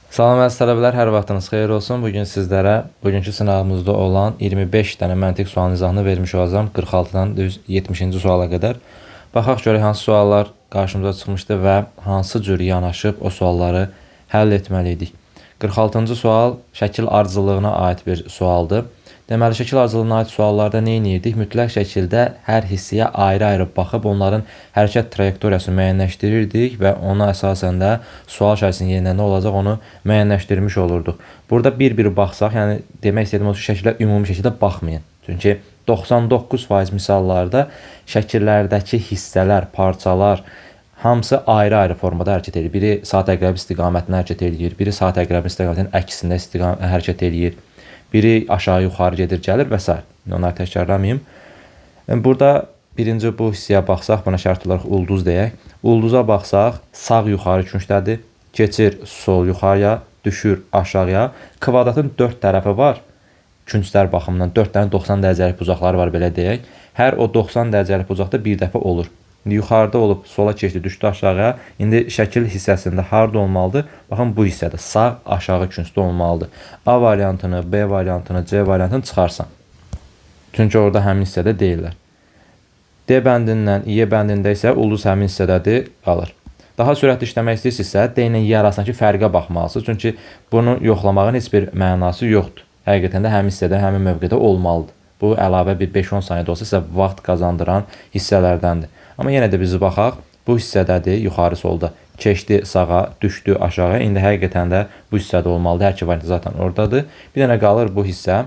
Salam əziz tələbələr, hər vaxtınız xeyir olsun. Bugün sizlərə bugünkü sınavımızda olan 25 dənə məntiq sualın izahını vermiş olacağım. 46-dan düz 70-ci suala qədər. Baxaq görək hansı suallar qarşımıza çıxmışdı və hansı cür yanaşıb o sualları həll etməliydik. 46-cı sual şəkil ardıcıllığına aid bir sualdır. Deməli, şəkil ardıcıllığına aid suallarda nə edirdik? Mütləq şəkildə hər hissəyə ayrı-ayrı baxıb onların hərəkət trayektoriyasını müəyyənləşdirirdik və ona əsasən də sual şəklinin yerinə nə olacaq onu müəyyənləşdirmiş olurduq. Burada bir-bir baxsaq, yəni demək istədiyim o ki, şəkillər ümumi şəkildə baxmayın. Çünki 99% misallarda şəkillərdəki hissələr, parçalar hamısı ayrı-ayrı formada hərəkət edir. Biri saat əqrəbi istiqamətində hərəkət edir, biri saat əqrəbi istiqamətinin əksində hərəkət edir. Biri aşağı-yuxarı gedir, gəlir və s. Onları təkrarlamayım. Burada birinci bu hissəyə baxsaq, buna şərt olaraq ulduz deyək. Ulduza baxsaq, sağ yuxarı küncdədir, keçir sol yuxarıya, düşür aşağıya. Kvadratın 4 tərəfi var. Künclər baxımından 4 dənə 90 dərəcəlik bucaqları var, belə deyək. Hər o 90 dərəcəlik bucaqda bir dəfə olur. Yuxarıda olub sola keçdi, düşdü aşağıya. İndi şəkil hissəsində harda olmalıdır? Baxın, bu hissədə sağ aşağı küncdə olmalıdır. A variantını, B variantını, C variantını çıxarsan. Çünki orada həmin hissədə deyirlər. D bəndindən E bəndində isə ulduz həmin hissədədir, qalır. Daha sürətli işləmək istəyirsinizsə, D ilə E arasındakı fərqə baxmalısınız. Çünki bunu yoxlamağın heç bir mənası yoxdur. Həqiqətən də həmin hissədə, həmin mövqedə olmalıdır. Bu əlavə bir 5-10 saniyədə olsa sizə vaxt qazandıran hissələrdəndir. Amma yenə də biz baxaq, bu hissədədir, yuxarı solda. Keçdi sağa, düşdü aşağı. İndi həqiqətən də bu hissədə olmalıdır. Hər iki variant zaten oradadır. Bir dənə qalır bu hissə.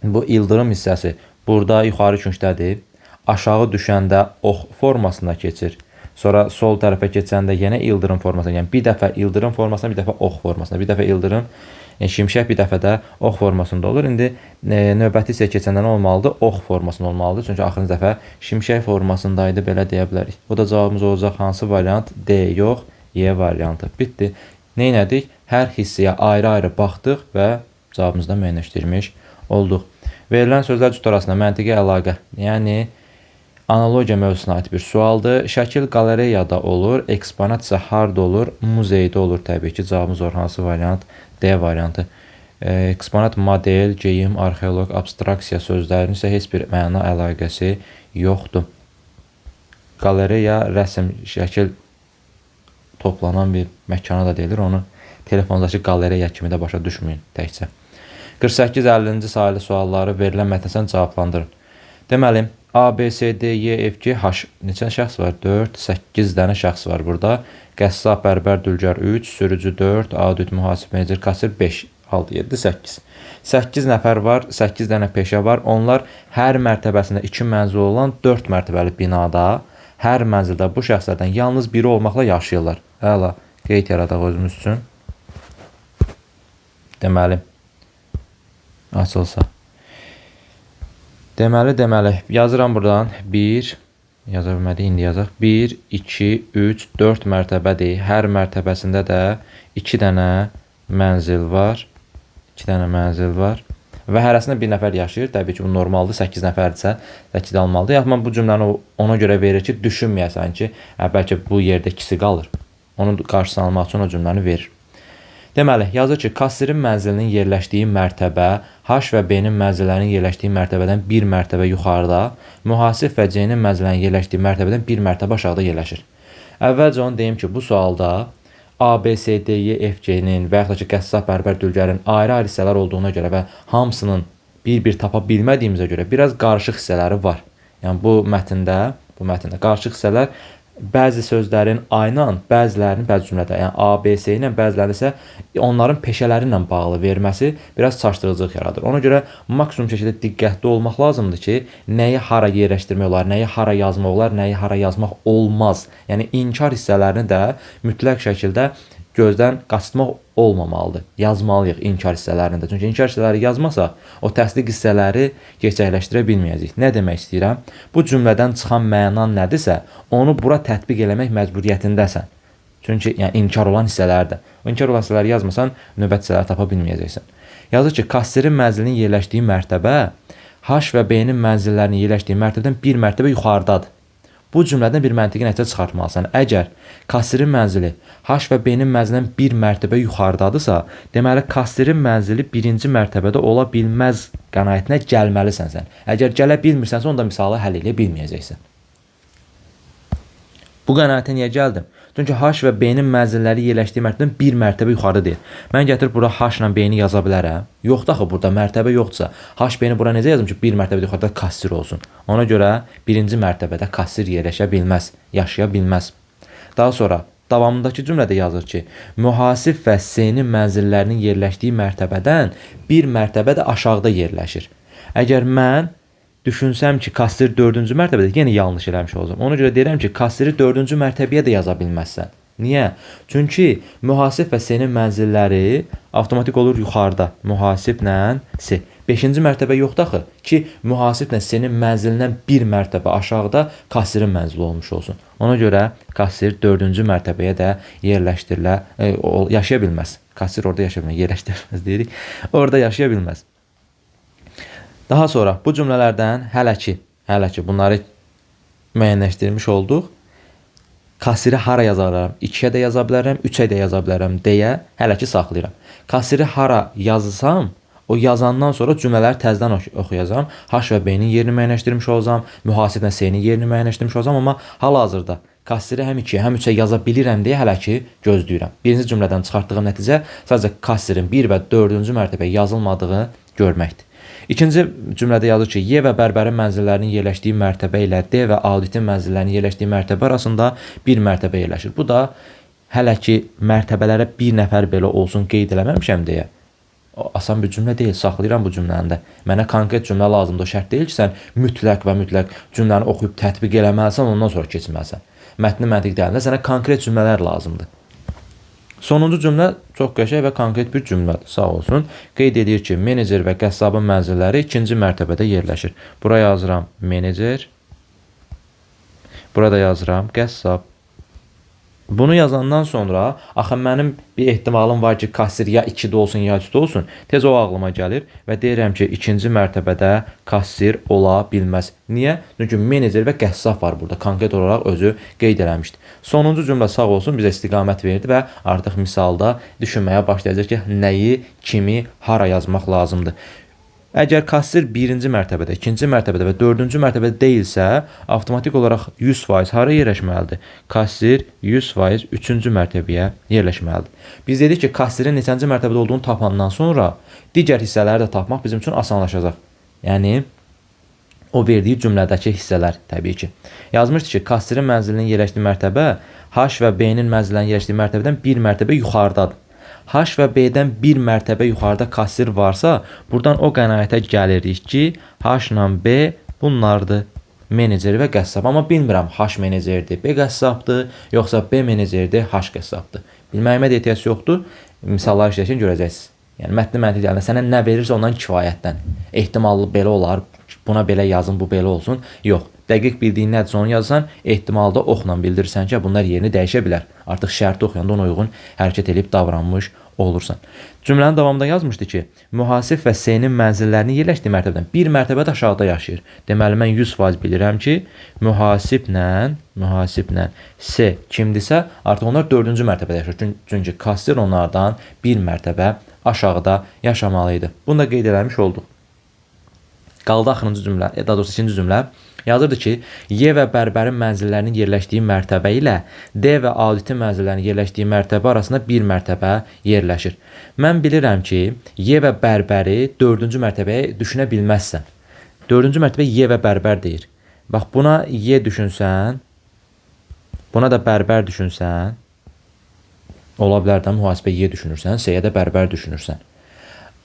Bu ildırım hissəsi burada yuxarı küncdədir. Aşağı düşəndə ox formasına keçir. Sonra sol tərəfə keçəndə yenə ildırım formasına. Yəni bir dəfə ildırım formasına, bir dəfə ox formasına. Bir dəfə ildırım şimşək, bir dəfə də ox formasında olur. İndi növbəti hissəyə keçəndə nə olmalıdır? Ox formasında olmalıdır. Çünki axırıncı dəfə şimşək formasındaydı, belə deyə bilərik. O da cavabımız olacaq hansı variant? D yox, E variantı. Bitdi. Neynədik? Hər hissəyə ayrı-ayrı baxdıq və cavabımızı da müəyyənləşdirmiş olduq. Verilən sözlər cüt arasında məntiqi əlaqə, yəni analogiya mövzusuna aid bir sualdır. Şəkil qalereyada olur, eksponat isə harda olur? Muzeydə olur təbii ki. Cavabımız olur hansı variant? D variantı. Eksponat model, geyim, arxeoloq, abstraksiya sözlərinin isə heç bir məna əlaqəsi yoxdur. Qalereya, rəsm, şəkil toplanan bir məkana da deyilir. Onu telefondakı qalereya kimi də başa düşməyin təkcə. 48-50-ci sayılı sualları verilən mətnəsən cavablandırın. Deməli, A, B, C, D, E, F, G, H. Neçə şəxs var? 4, 8 dənə şəxs var burada. Qəssab, bərbər, dülgər 3, sürücü 4, audit, mühasib, menecər, kasir 5, 6, 7, 8. 8 nəfər var, 8 dənə peşə var. Onlar hər mərtəbəsində 2 mənzil olan 4 mərtəbəli binada hər mənzildə bu şəxslərdən yalnız biri olmaqla yaşayırlar. Əla, qeyd yaradaq özümüz üçün. Deməli, açılsa. Deməli, yazıram buradan 1, yaza bilmədik, indi yazaq. 1, 2, 3, 4 mərtəbədir. Hər mərtəbəsində də 2 dənə mənzil var. 2 dənə mənzil var. Və hərəsində bir nəfər yaşayır. Təbii ki, bu normaldır. 8 nəfərdirsə 8 almalıdır. Yaxud bu cümləni ona görə verir ki, düşünməyəsən ki, bəlkə bu yerdə ikisi qalır. Onun qarşısını almaq üçün o cümləni verir. Deməli, yazır ki, kassirin mənzilinin yerləşdiyi mərtəbə H və B-nin mənzillərinin yerləşdiyi mərtəbədən bir mərtəbə yuxarıda, mühasib və C-nin mənzillərinin yerləşdiyi mərtəbədən bir mərtəbə aşağıda yerləşir. Əvvəlcə onu deyim ki, bu sualda A, B, C, D, E, F, G-nin və yaxud da ki, qəssab, bərbər, dülgərin ayrı-ayrı hissələr olduğuna görə və hamısının bir-bir tapa bilmədiyimizə görə biraz qarışıq hissələri var. Yəni, bu mətndə qarışıq hissələr bəzi sözlərin A ilə, bəzilərinin bəzi cümlədə, yəni A, B, C ilə, bəziləri isə onların peşələri ilə bağlı verməsi biraz çaşdırıcılıq yaradır. Ona görə maksimum şəkildə diqqətli olmaq lazımdır ki, nəyi hara yerləşdirmək olar, nəyi hara yazmaq olar, nəyi hara yazmaq olmaz. Yəni inkar hissələrini də mütləq şəkildə gözdən qaçırtmaq olmamalıdır. Yazmalıyıq inkar hissələrini də. Çünki inkar hissələri yazmasaq, o təsdiq hissələri gerçəkləşdirə bilməyəcəyik. Nə demək istəyirəm? Bu cümlədən çıxan məna nədirsə, onu bura tətbiq eləmək məcburiyyətindəsən. Çünki yəni inkar olan hissələrdə. O inkar olan hissələri yazmasan, növbət hissələri tapa bilməyəcəksən. Yazır ki, kassirin mənzilinin yerləşdiyi mərtəbə H və B-nin mənzillərinin yerləşdiyi mərtəbədən bir mərtəbə yuxarıdadır. Bu cümlədən bir məntiqi nəticə çıxartmalısan. Əgər kassirin mənzili H və B-nin mənzilindən bir mərtəbə yuxarıdadırsa, deməli kassirin mənzili birinci mərtəbədə ola bilməz qənaətinə gəlməlisən sən. Əgər gələ bilmirsənsə, onda misalı həll edə bilməyəcəksən. Bu qənaətə niyə gəldim? Çünki H və B-nin mənzilləri yerləşdiyi mərtəbədən bir mərtəbə yuxarı deyil. Mən gətirib bura H ilə B-ni yaza bilərəm. Yoxdur axı burada mərtəbə yoxdursa. H B-ni bura necə yazım ki, bir mərtəbə yuxarıda kassir olsun? Ona görə birinci mərtəbədə kassir yerləşə bilməz, yaşaya bilməz. Daha sonra davamındakı cümlədə yazır ki, mühasib və S-nin mənzillərinin yerləşdiyi mərtəbədən bir mərtəbə də aşağıda yerləşir. Əgər mən düşünsəm ki, kassir 4-cü mərtəbədə, yenə yanlış eləmiş olacağım. Ona görə deyirəm ki, kassiri 4-cü mərtəbəyə də yaza bilməzsən. Niyə? Çünki mühasib və S-nin mənzilləri avtomatik olur yuxarıda. Mühasiblə S. 5-ci mərtəbə yoxdur axı ki, mühasiblə S-nin mənzilindən bir mərtəbə aşağıda kassirin mənzili olmuş olsun. Ona görə kassir 4-cü mərtəbəyə də yaşaya bilməz. Kassir orada yaşaya bilməz, yerləşdirilməz deyirik. Orada yaşaya bilməz. Daha sonra bu cümlələrdən hələ ki bunları müəyyənləşdirmiş olduq. Kassiri hara yazarım? 2-yə də yaza bilərəm, 3-ə də yaza bilərəm deyə hələ ki saxlayıram. Kassiri hara yazsam, o yazandan sonra cümlələri təzədən oxuyacağam. H və B-nin yerini müəyyənləşdirmiş olacağam, mühasiblə S-nin yerini müəyyənləşdirmiş olacağam, amma hal-hazırda kassiri həm 2-yə, həm 3-ə yaza bilirəm deyə hələ ki gözləyirəm. Birinci cümlədən çıxartdığım nəticə sadəcə kassirin 1 və 4-cü mərtəbəyə yazılmadığı görməkdir. İkinci cümlədə yazır ki, Y və bərbərin mənzillərinin yerləşdiyi mərtəbə ilə D və auditin mənzillərinin yerləşdiyi mərtəbə arasında bir mərtəbə yerləşir. Bu da hələ ki mərtəbələrə bir nəfər belə olsun qeyd eləməmişəm deyə. Asan bir cümlə deyil, saxlayıram bu cümləni də. Mənə konkret cümlə lazımdır. O şərt deyil ki, sən mütləq və mütləq cümləni oxuyub tətbiq eləməlisən, ondan sonra keçməlisən. Mətni məntiq deyilində sənə konkret cümlələr lazımdır. Sonuncu cümlə çox qəşəng və konkret bir cümlədir. Sağ olsun. Qeyd edir ki, menecer və qəssabın mənzilləri ikinci mərtəbədə yerləşir. Buraya yazıram menecer. Burada yazıram qəssab. Bunu yazandan sonra axı mənim bir ehtimalım var ki, kassir ya 2-də olsun, ya 3-də olsun. Tez o ağlıma gəlir və deyirəm ki, ikinci mərtəbədə kassir ola bilməz. Niyə? Çünki menecer və qəssab var burada. Konkret olaraq özü qeyd eləmişdi. Sonuncu cümlə sağ olsun bizə istiqamət verdi və artıq misalda düşünməyə başlayacaq ki, nəyi, kimi, hara yazmaq lazımdır. Əgər kassir 1-ci mərtəbədə, 2-ci mərtəbədə və 4-cü mərtəbədə deyilsə, avtomatik olaraq 100% hara yerləşməlidir? Kassir 100% 3-cü mərtəbəyə yerləşməlidir. Biz dedik ki, kassirin neçənci mərtəbədə olduğunu tapandan sonra digər hissələri də tapmaq bizim üçün asanlaşacaq. Yəni, o verdiyi cümlədəki hissələr təbii ki. Yazmışdı ki, kassirin mənzilinin yerləşdiyi mərtəbə H və B-nin mənzilinin yerləşdiyi mərtəbədən bir mərtəbə yuxarıdadır. H və B-dən bir mərtəbə yuxarıda kassir varsa, buradan o qənaətə gəlirik ki, H ilə B bunlardır. Meneceri və qəssab. Amma bilmirəm, H menecerdir, B qəssabdır, yoxsa B menecerdir, H qəssabdır. Bilməyimə də ehtiyac yoxdur. Misallar işləyəcək görəcəksiniz. Yəni, mətni məntiq deyəndə sənə nə verirsə ondan kifayətdən. Ehtimallı belə olar, buna belə yazın, bu belə olsun. Yox. Dəqiq bildiyin nədirsə onu yazsan, ehtimalda oxla bildirirsən ki, bunlar yerini dəyişə bilər. Artıq şərti oxuyanda ona uyğun hərəkət edib davranmış olursan. Cümlənin davamında yazmışdı ki, mühasib və S-nin mənzillərinin yerləşdiyi mərtəbədən bir mərtəbə də aşağıda yaşayır. Deməli, mən 100% bilirəm ki, mühasiblə S kimdirsə, artıq onlar 4-cü mərtəbədə yaşayır. Çünki kassir onlardan bir mərtəbə aşağıda yaşamalıydı. Bunu da qeyd eləmiş olduq. Qaldı axırıncı cümlə, daha doğrusu ikinci cümlə. Yazırdı ki, Y və bərbərin mənzillərinin yerləşdiyi mərtəbə ilə D və auditin mənzillərinin yerləşdiyi mərtəbə arasında bir mərtəbə yerləşir. Mən bilirəm ki, Y və bərbəri 4-cü mərtəbəyə düşünə bilməzsən. 4-cü mərtəbə Y və bərbər deyir. Bax, buna Y düşünsən, buna da bərbər düşünsən, ola bilər də mühasibə Y düşünürsən, S-yə də bərbər düşünürsən.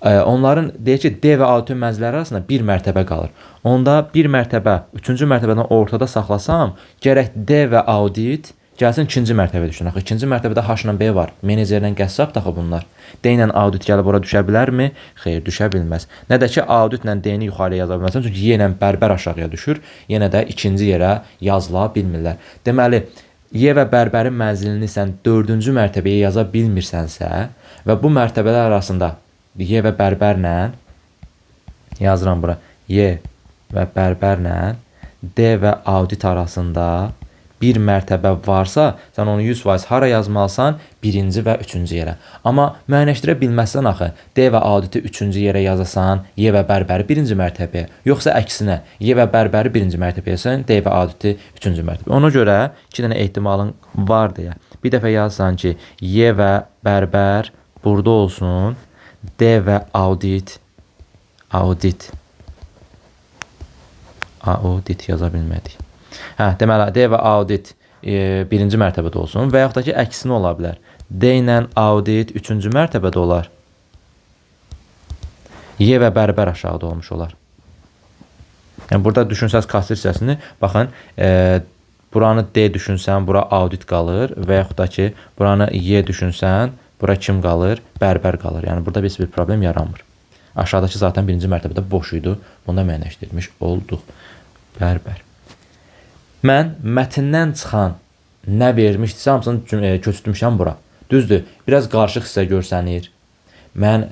Onların deyək ki, D və auditin mənzilləri arasında bir mərtəbə qalır. Onda bir mərtəbə, 3-cü mərtəbədən ortada saxlasam, gərək D və audit gəlsin 2-ci mərtəbədə düşün. Axı 2-ci mərtəbədə H ilə B var. Menecerlə qəssab daxı bunlar. D ilə audit gəlib ora düşə bilərmi? Xeyr, düşə bilməz. Nə də ki, auditlə D-ni yuxarıya yaza bilməzsən, çünki Y ilə bərbər aşağıya düşür. Yenə də ikinci yerə yazıla bilmirlər. Deməli, Y və bərbərin mənzilini sən 4-cü mərtəbəyə yaza bilmirsənsə və bu mərtəbələr arasında Y və bərbərlə yazıram bura. Y və bərbərlə D və audit arasında bir mərtəbə varsa, sən onu 100% hara yazmalısan? Birinci və üçüncü yerə. Amma müəyyənləşdirə bilməzsən axı. D və auditi üçüncü yerə yazasan, Y və bərbəri birinci mərtəbəyə. Yoxsa əksinə, Y və bərbəri birinci mərtəbəyə yazsan, D və auditi üçüncü mərtəbəyə. Ona görə 2 dənə ehtimalın var deyə. Bir dəfə yazsan ki, Y və bərbər burada olsun, D və audit yaza bilmədik. Deməli, D və audit birinci mərtəbədə olsun və yaxud da ki, əksinə ola bilər. D ilə audit üçüncü mərtəbədə olar. Y və bərabər aşağıda olmuş olar. Yəni, burada düşünsəz kassir hissəsini, baxın, buranı D düşünsən, bura audit qalır və yaxud da ki, buranı Y düşünsən, bura kim qalır? Bərabər qalır. Yəni, burada bir problem yaranmır. Aşağıdakı zaten birinci mərtəbədə boş idi. Bunda müəyyənləşdirilmiş olduq. Bərabər. Mən mətndən çıxan nə vermişdirsə, hamısını köçürtmüşəm bura. Düzdür, biraz qarışıq hissə görsənir. Mən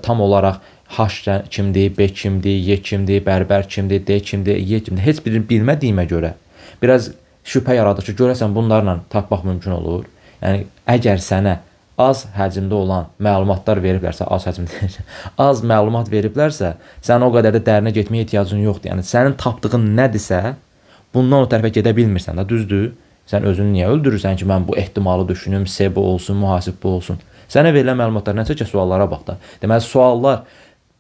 tam olaraq H kimdir, B kimdir, Y kimdir, bərabər kimdir, D kimdir, Y kimdir. Heç birini bilmədiyimə görə biraz şübhə yaradır ki, görəsən bunlarla tapmaq mümkün olur. Yəni, əgər sənə az həcmdə olan məlumatlar veriblərsə, az məlumat veriblərsə, sən o qədər də dərinə getməyə ehtiyacın yoxdur. Yəni, sənin tapdığın nədirsə, bundan o tərəfə gedə bilmirsən də, düzdür? Sən özünü niyə öldürürsən ki, mən bu ehtimalı düşünüm, S bu olsun, mühasib bu olsun. Sənə verilən məlumatlar nəsə ki, suallara bax da. Deməli, suallar,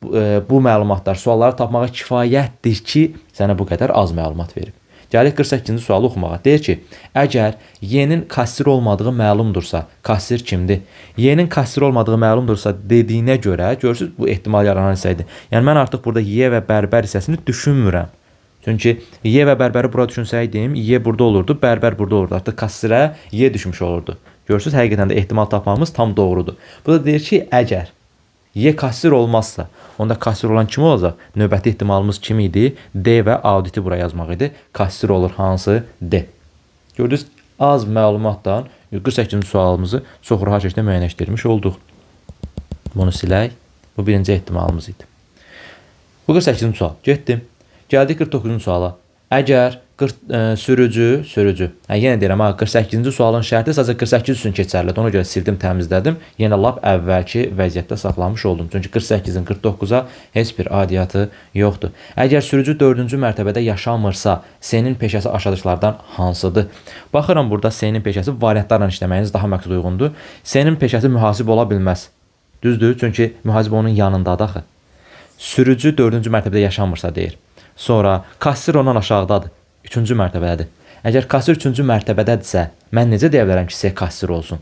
bu məlumatlar, sualları tapmağa kifayətdir ki, sənə bu qədər az məlumat verib. Gəlir 48-ci sualı oxumağa. Deyir ki, əgər Y-nin kassir olmadığı məlumdursa, kassir kimdir? Y-nin kassir olmadığı məlumdursa dediyinə görə, görürsünüz, bu ehtimal yaranan hissədir. Yəni, mən artıq burada Y və bərabər hissəsini düşünmürəm. Çünki Y və bərbəri bura düşünsəydim, Y burada olurdu, bərabər burada olurdu. Artıq kassirə Y düşmüş olurdu. Görürsünüz, həqiqətən də ehtimal tapmamız tam doğrudur. Bu da deyir ki, əgər Y kassir olmazsa, onda kassir olan kim olacaq? Növbəti ehtimalımız kim idi? D və auditi bura yazmaq idi. Kassir olur hansı? D. Gördünüz, az məlumatdan 48-ci sualımızı çox rahat şəkildə müəyyənləşdirmiş olduq. Bunu silək. Bu birinci ehtimalımız idi. Bu 48-ci sual. Getdim. Gəldik 49-cu suala. Əgər sürücü, yenə deyirəm, 48-ci sualın şərti sadəcə 48 üçün keçərlidir. Ona görə sildim, təmizlədim. Yenə lap əvvəlki vəziyyətdə saxlamış oldum. Çünki 48-in 49-a heç bir adiyyatı yoxdur. Əgər sürücü 4-cü mərtəbədə yaşamırsa, S-nin peşəsi aşağıdakılardan hansıdır? Baxıram, burada S-nin peşəsi variantlarla işləməyiniz daha məqsud uyğundur. S-nin peşəsi mühasib ola bilməz. Düzdür? Çünki mühasib onun yanındadır axı. Sürücü 4-cü mərtəbədə yaşamırsa deyir. Sonra kassir ondan aşağıdadır. 3-cü mərtəbədədir. Əgər kassir 3-cü mərtəbədədirsə, mən necə deyə bilərəm ki, S kassir olsun?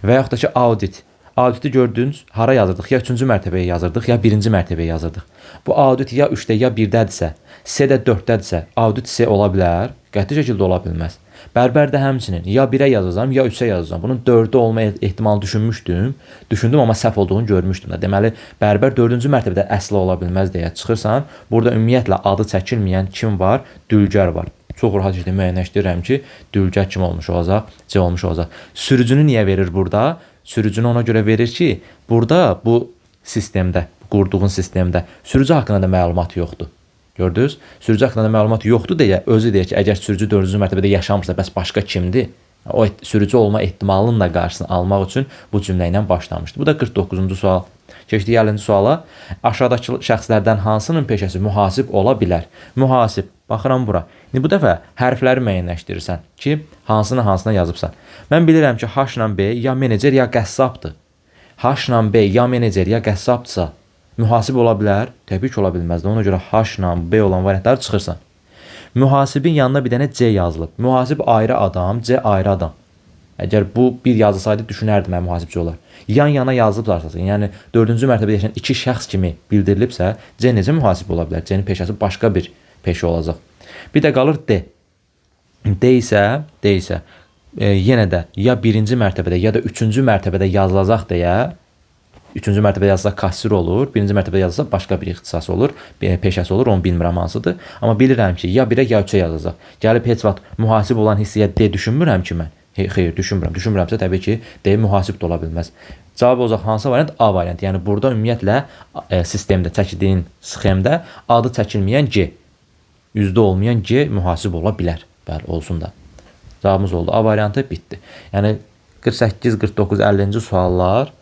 Və yaxud da ki, audit. Auditi gördünüz, hara yazırdıq? Ya 3-cü mərtəbəyə yazırdıq, ya 1-ci mərtəbəyə yazırdıq. Bu audit ya 3-də, ya 1-dədirsə, S də 4-dədirsə, audit S ola bilər? Qəti şəkildə ola bilməz. Bərbərdə həmçinin ya 1-ə yazacağam, ya 3-ə yazacağam. Bunun 4-də olma ehtimalı düşündüm, amma səhv olduğunu görmüşdüm. Deməli, bərbər 4-cü mərtəbədə əsla ola bilməz deyə çıxırsan. Burada ümumiyyətlə adı çəkilməyən kim var? Dülgər var. Çox rahat şəkildə müəyyənləşdirirəm ki, Dülgər kim olmuş olacaq? C olmuş olacaq. Sürücünü niyə verir burada? Sürücünü ona görə verir ki, burada bu sistemdə, qurduğun sistemdə sürücü haqqında da məlumat yoxdur. Gördünüz? Sürücü haqqında da məlumat yoxdur deyə, özü deyir ki, əgər sürücü 4-cü mərtəbədə yaşamırsa, bəs başqa kimdir? O sürücü olma ehtimalının da qarşısını almaq üçün bu cümlə ilə başlamışdı. Bu da 49-cu sual. Keçdik 50-ci suala. Aşağıdakı şəxslərdən hansının peşəsi mühasib ola bilər? Mühasib. Baxıram bura. İndi bu dəfə hərfləri müəyyənləşdirirsən ki, hansına yazıbsan. Mən bilirəm ki, H ilə B ya menecer, ya qəssabdır. H ilə B ya menecer, ya qəssabdırsa, mühasib ola bilər? Təbii ki, ola bilməzdir. Ona görə H ilə B olan variantları çıxırsan. Mühasibin yanına bir dənə C yazılıb. Mühasib ayrı adam, C ayrı adam. Əgər bu bir yazılsaydı, düşünərdim mən mühasibçi olar. Yan-yana yazılıblarsa, yəni 4-cü mərtəbədə yaşayan iki şəxs kimi bildirilibsə, C necə mühasib ola bilər? C-nin peşəsi başqa bir peşə olacaq. Bir də qalır D. D isə yenə də ya 1-ci mərtəbədə, ya da 3-cü mərtəbədə yazılacaq deyə, 3-cü mərtəbədə yazılsa kassir olur, 1-ci mərtəbədə yazılsa başqa bir ixtisas olur, peşəsi olur, onu bilmirəm hansıdır. Amma bilirəm ki, ya 1-ə, ya 3-ə yazılacaq. Gəlib heç vaxt mühasib olan hissəyə D düşünmürəm ki mən. Xeyr, düşünmürəm. Düşünmürəmsə təbii ki, D mühasib də ola bilməz. Cavab olacaq hansı variant? A variant. Yəni burada ümumiyyətlə sistemdə çəkildiyin sxemdə adı çəkilməyən G. üzdə olmayan G mühasib ola bilər. Bəli, olsun da. Cavabımız oldu. A variantı bitdi. Yəni 48, 49, 50-ci suallar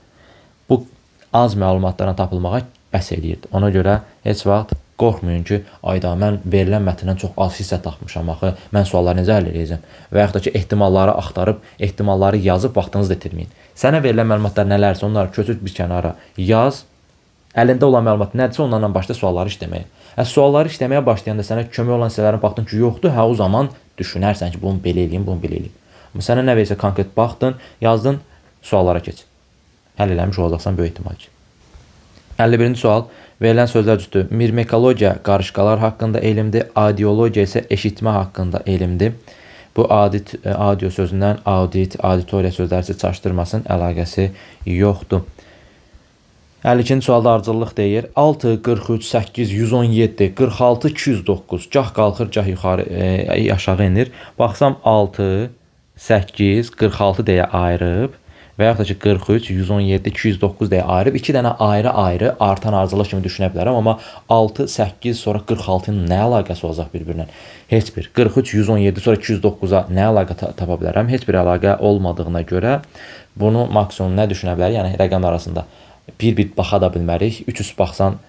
bu az məlumatların tapılmağa bəs eləyirdi. Ona görə heç vaxt qorxmayın ki, ayda mən verilən mətndən çox az hissə tapmışam axı, mən sualları necə həll edəcəm? Və yaxud da ki, ehtimalları axtarıb, ehtimalları yazıb vaxtınızı itirməyin. Sənə verilən məlumatlar nələrsə, onları köçürt bir kənara yaz. Əlində olan məlumat nədirsə, onlarla başla sualları işləməyə. Sualları işləməyə başlayanda sənə kömək olan hissələrin baxdın ki, yoxdur, hə o zaman düşünərsən ki, bunu belə eləyim, bunu belə eləyim. Amma sənə nə versə konkret baxdın, yazdın, suallara keç. Həll eləmiş olacaqsan böyük ehtimal ki. 51-ci sual. Verilən sözlər cütü. Mirmekologiya qarışqalar haqqında elmdir, audiologiya isə eşitmə haqqında elmdir. Bu audio sözündən audit, auditoriya sözləri çaşdırmasın, əlaqəsi yoxdur. 52-ci sualda ardıcıllıq deyir. 6, 43, 8, 117, 46, 209. Gah qalxır, gah yuxarı, aşağı enir. Baxsam 6, 8, 46 deyə ayırıb və yaxud da ki 43, 117, 209 deyə ayırıb 2 dənə ayrı-ayrı artan ardıcıllıq kimi düşünə bilərəm. Amma 6, 8 sonra 46-nın nə əlaqəsi olacaq bir-birinə? Heç bir. 43, 117 sonra 209-a nə əlaqə tapa bilərəm? Heç bir əlaqə olmadığına görə bunu maksimum nə düşünə bilərik? Yəni rəqəm arasında bir baxa da bilmərik. 300 baxsan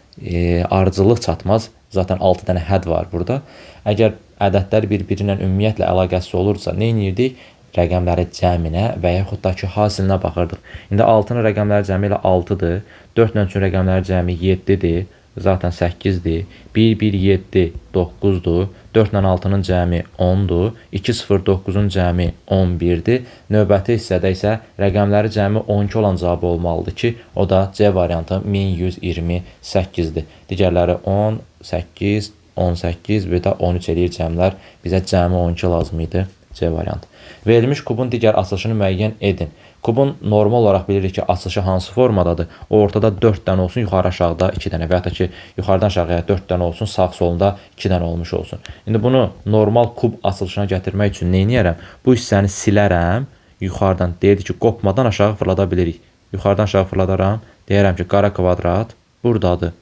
ardıcıllıq çatmaz. Zaten 6 dənə hədd var burada. Əgər ədədlər bir-birinə ümumiyyətlə əlaqəsiz olursa, nə edirdik? Rəqəmləri cəminə və yaxud da ki, hasilinə baxırdıq. İndi 6-nın rəqəmləri cəmi ilə 6-dır. 4-lə üçün rəqəmləri cəmi 7-dir. Zaten 8-dir. 1, 1, 7, 9-dur. 4-lə 6-nın cəmi 10-dur. 2, 0, 9-un cəmi 11-dir. Növbəti hissədə isə rəqəmləri cəmi 12 olan cavabı olmalıdır ki, o da C variantı 1128-dir. Digərləri 10, 8, 18 və də 13 eləyir cəmlər. Bizə cəmi 12 lazım idi. C variantı. Verilmiş kubun digər açılışını müəyyən edin. Kubun normal olaraq bilirik ki, açılışı hansı formadadır? Ortada 4 dənə olsun, yuxarı aşağıda 2 dənə və ya da ki, yuxarıdan aşağıya 4 dənə olsun, sağ solunda 2 dənə olmuş olsun. İndi bunu normal kub açılışına gətirmək üçün nə edərəm? Bu hissəni silərəm, yuxarıdan deyirdi ki, qopmadan aşağı fırlada bilirik. Yuxarıdan aşağı fırladaram, deyərəm ki, qara kvadrat buradadır.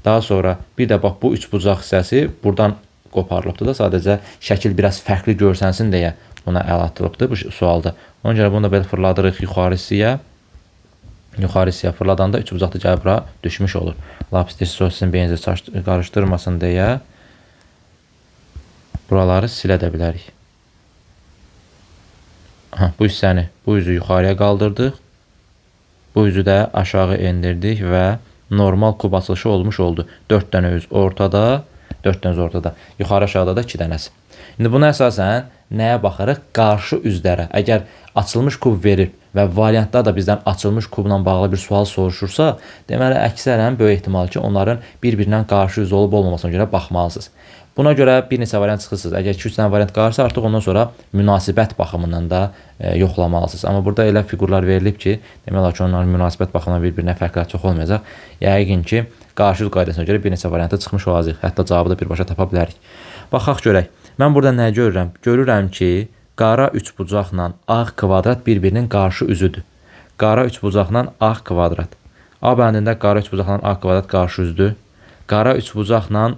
Daha sonra bir də bax, bu üçbucaq hissəsi buradan qoparılıbdır da, sadəcə şəkil biraz fərqli görsənsin deyə buna əl atılıbdır bu sualda. Ona görə bunu da belə fırladırıq yuxarı hissəyə fırladanda üçbucaqlı gəlib bura düşmüş olur. Lapis sosin benzi qarışdırmasın deyə buraları silə də bilərik. Bu hissəni, bu üzü yuxarıya qaldırdıq. Bu üzü də aşağı endirdik və normal kub açılışı olmuş oldu. 4 dənə üz ortada, 4 dənə ortada. Yuxarı aşağıda da 2 dənəsi. İndi buna əsasən nəyə baxırıq? Qarşı üzlərə. Əgər açılmış kub verir və variantda da bizdən açılmış kubla bağlı bir sual soruşursa, deməli əksərən böyük ehtimal ki, onların bir-birindən qarşı üz olub olmamasına görə baxmalısınız. Buna görə bir neçə variant çıxırsınız. Əgər 2-3 dənə variant qalırsa, artıq ondan sonra münasibət baxımından da yoxlamalısınız. Amma burada elə fiqurlar verilib ki, demək olar ki, onların münasibət baxımından bir-birinə fərqlər çox olmayacaq. Yəqin ki, qarşı üz qaydasına görə bir neçə variantı çıxmış olacaq. Hətta cavabı da birbaşa tapa bilərik. Baxaq görək. Mən burada nə görürəm? Görürəm ki, qara üçbucaqla ağ kvadrat bir-birinin qarşı üzüdür. Qara üçbucaqla ağ kvadrat. A bəndində qara üçbucaqla ağ kvadrat qarşı üzdür. Qara üçbucaqla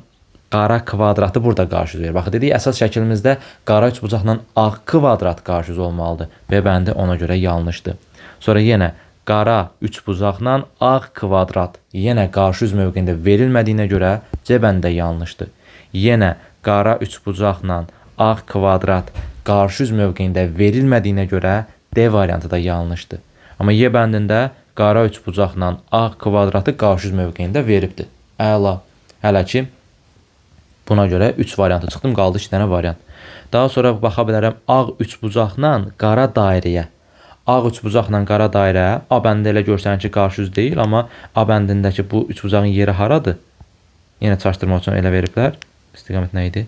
qara kvadratı burada qarşı üz verir. Baxın, dedik, əsas şəklimizdə qara üçbucaqla ağ kvadrat qarşı üz olmalıdır. B bəndi ona görə yanlışdır. Sonra yenə qara üçbucaqla ağ kvadrat yenə qarşı üz mövqeyində verilmədiyinə görə C bəndi də yanlışdır. Yenə qara üçbucaqla ağ kvadrat qarşı üz mövqeyində verilmədiyinə görə D variantı da yanlışdır. Amma Y bəndində qara üçbucaqla ağ kvadratı qarşı üz mövqeyində veribdir. Əla. Hələ ki, buna görə 3 variantı çıxdım, qaldı 2 dənə variant. Daha sonra baxa bilərəm ağ üçbucaqla qara dairəyə. Ağ üçbucaqla qara dairə A bəndində elə görsənir ki, qarşı üz deyil, amma A bəndindəki bu üçbucağın yeri haradır? Yenə çaşdırmaq üçün elə veriblər. İstiqamət nə idi?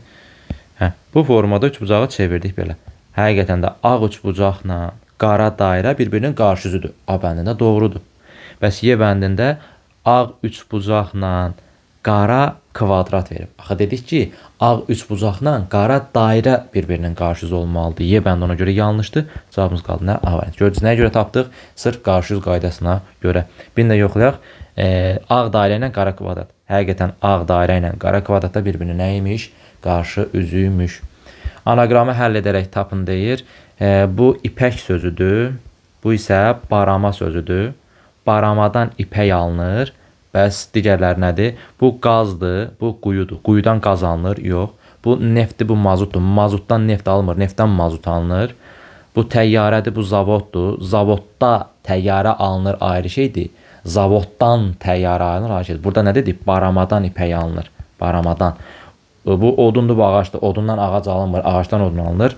Bu formada üçbucağı çevirdik belə. Həqiqətən də ağ üçbucaqla qara dairə bir-birinin qarşı üzüdür. A bəndində doğrudur. Bəs Y bəndində ağ üçbucaqla qara kvadrat verib. Axı dedik ki, ağ üçbucaqla qara dairə bir-birinin qarşı üzü olmalıdır. Y bəndi ona görə yanlışdır. Cavabımız qaldı nə? A variantı. Gördünüz, nəyə görə tapdıq? Sırf qarşı üz qaydasına görə. Bir də yoxlayaq. Ağ dairə ilə qara kvadrat. Həqiqətən ağ dairə ilə qara kvadratda bir-birinə nə imiş? Qarşı üzüymüş. Anaqqramı həll edərək tapın deyir. Bu ipək sözüdür. Bu isə barama sözüdür. Baramadan ipək alınır. Bəs digərləri nədir? Bu qazdır, bu quyudur. Quyudan qaz alınır, yox. Bu neftdir, bu mazutdur. Mazutdan neft alınmır, neftdən mazut alınır. Bu təyyarədir, bu zavoddur. Zavodda təyyarə alınır ayrı şeydir. Zavoddan təyyarə alınır ayrı şeydir. Burada nə dedik? Baramadan ipək alınır. Baramadan. Bu odundur, bu ağacdır. Odundan ağac alınmır, ağacdan odun alınır.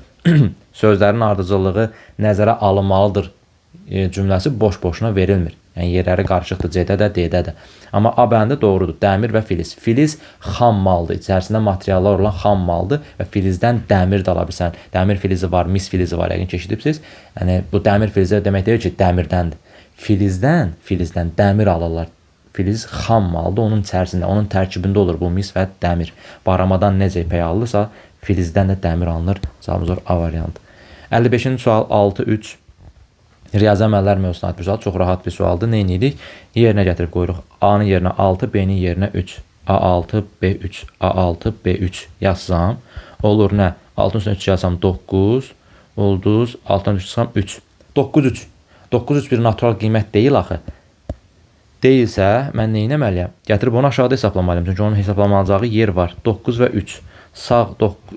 Sözlərin ardıcıllığı nəzərə alınmalıdır cümləsi boş-boşuna verilmir. Yəni yerləri qarışıqdır C-də də, D-də də. Amma A bəndi doğrudur. Dəmir və filiz. Filiz xam maldır. İçərisində materiallar olan xam maldır və filizdən dəmir də ala bilirsən. Dəmir filizi var, mis filizi var. Yəqin keçidibsiz. Yəni bu dəmir filizi demək deyil ki, dəmirdəndir. Filizdən dəmir alırlar. Filiz xam maldır. Onun içərisində, onun tərkibində olur bu mis və dəmir. Baramadan necə ipək alınırsa, filizdən də dəmir alınır. Cavabımız A variantı. 55-ci sual 6-3. Riyazi əməllər mövzusuna aid bir sual. Çox rahat bir sualdır. Nə edirik? Yerinə gətirib qoyuruq. A-nın yerinə 6, B-nin yerinə 3. A6, B3, A6, B3 yazsam. Olur nə? 6-ın üstünə 3 yazsam 9. Ulduz, 6-dan 3 çıxsam 3. 9-3. 9-3 bir natural qiymət deyil axı. Deyilsə, mən nə etməliyəm? Gətirib onu aşağıda hesablamalıyım. Çünki onun hesablanacağı yer var. 9 və 3. Sağ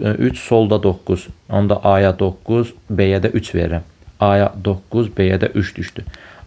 3, solda 9. Onda A-ya 9, B-yə də 3 verirəm. A-ya 9, B-yə də 3 düşdü.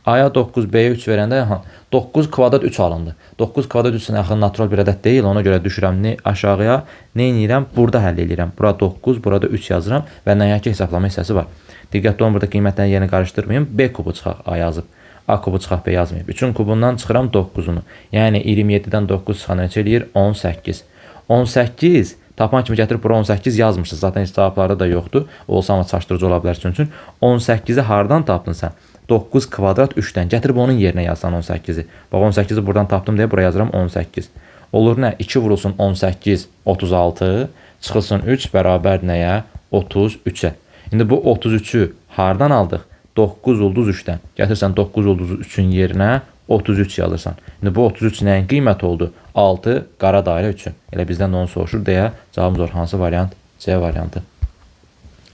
A-ya 9, B-yə 3 verəndə 9 kvadrat 3 alındı. 9 kvadrat 3-ün yaxın natural bir ədəd deyil. Ona görə düşürəm aşağıya. Nə edirəm? Burada həll edirəm. Bura 9, burada 3 yazıram və nəhayəki hesablama hissəsi var. Diqqətli olun, burada qiymətlərin yerini qarışdırmayın. B kubu çıxaq A yazıb. A kubu çıxaq B yazmayıb. 3-ün kubundan çıxıram 9-unu. Yəni 27-dən 9 çıxan neçə eləyir? 18. 18 tapan kimi gətirib bura 18 yazmışsınız. Zaten heç cavabları da yoxdur. Olsa amma çaşdırıcı ola bilər sizin üçün. 18-i hardan tapdın sən? 9 kvadrat 3-dən. Gətirib onun yerinə yazsan 18-i. Bax 18-i buradan tapdım deyə buraya yazıram 18. Olur nə? 2 vurulsun 18, 36. Çıxılsın 3 bərabər nəyə? 33-ə. İndi bu 33-ü hardan aldıq? 9 ulduz 3-dən. Gətirsən 9 ulduzu 3-ün yerinə 33 yazırsan. İndi bu 33 nəyin qiymət oldu? 6 qara dairə üçün. Elə bizdən də onu soruşur deyə cavabımız olur. Hansı variant? C variantı.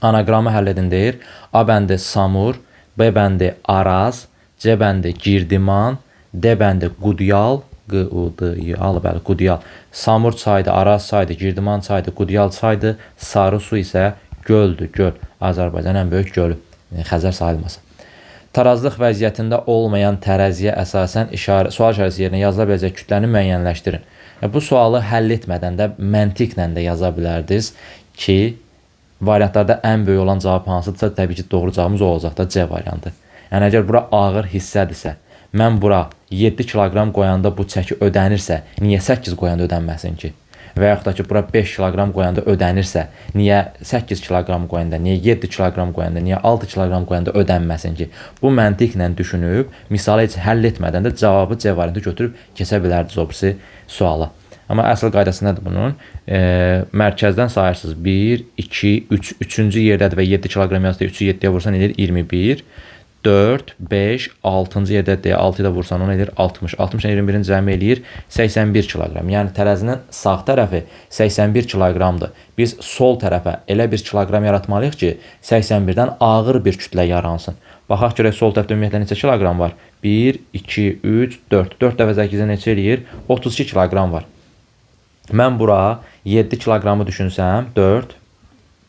Anaqqramı həll edin deyir. A bəndi samur, B bəndi araz, C bəndi girdiman, D bəndi qudyal, Q-U-D-Y-A-L, bəli, qudyal. Samur çaydı, araz çaydı, girdiman çaydı, qudyal çaydı, sarı su isə göldür, göl. Azərbaycanın ən böyük gölü. Xəzər sayılmasın. Tarazlıq vəziyyətində olmayan tərəziyə əsasən sual işarəsi yerinə yazıla biləcək kütləni müəyyənləşdirin. Bu sualı həll etmədən də məntiqlə də yaza bilərdiniz ki, variantlarda ən böyük olan cavab hansıdırsa, təbii ki, doğru cavabımız o olacaq da C variantı. Yəni, əgər bura ağır hissədirsə, mən bura 7 kiloqram qoyanda bu çəki ödənirsə, niyə 8 qoyanda ödənməsin ki? Və yaxud da ki, bura 5 kiloqram qoyanda ödənirsə, niyə 8 kiloqram qoyanda, niyə 7 kiloqram qoyanda, niyə 6 kiloqram qoyanda ödənməsin ki? Bu məntiqlə düşünüb, misalı heç həll etmədən də cavabı C variantı götürüb keçə bilərdiniz o birisi suala. Amma əsl qaydası nədir bunun? Mərkəzdən sayırsınız 1, 2, 3, 3-cü yerdədir və 7 kiloqram yazdı, 3-ü 7-yə vursan edir 21, 4, 5, 6-cı yerdədir, 6-ı da vursan onu edir 60. 60 ilə 21-in cəmi eləyir 81 kiloqram. Yəni tərəzinin sağ tərəfi 81 kiloqramdır. Biz sol tərəfə elə bir kiloqram yaratmalıyıq ki, 81-dən ağır bir kütlə yaransın. Baxaq görək sol tərəfdə ümumiyyətlə neçə kiloqram var? 1, 2, 3, 4. 4 dəfə 8-ə neçə eləyir? 32 kiloqram var. Mən bura 7 kiloqramı düşünsəm, 4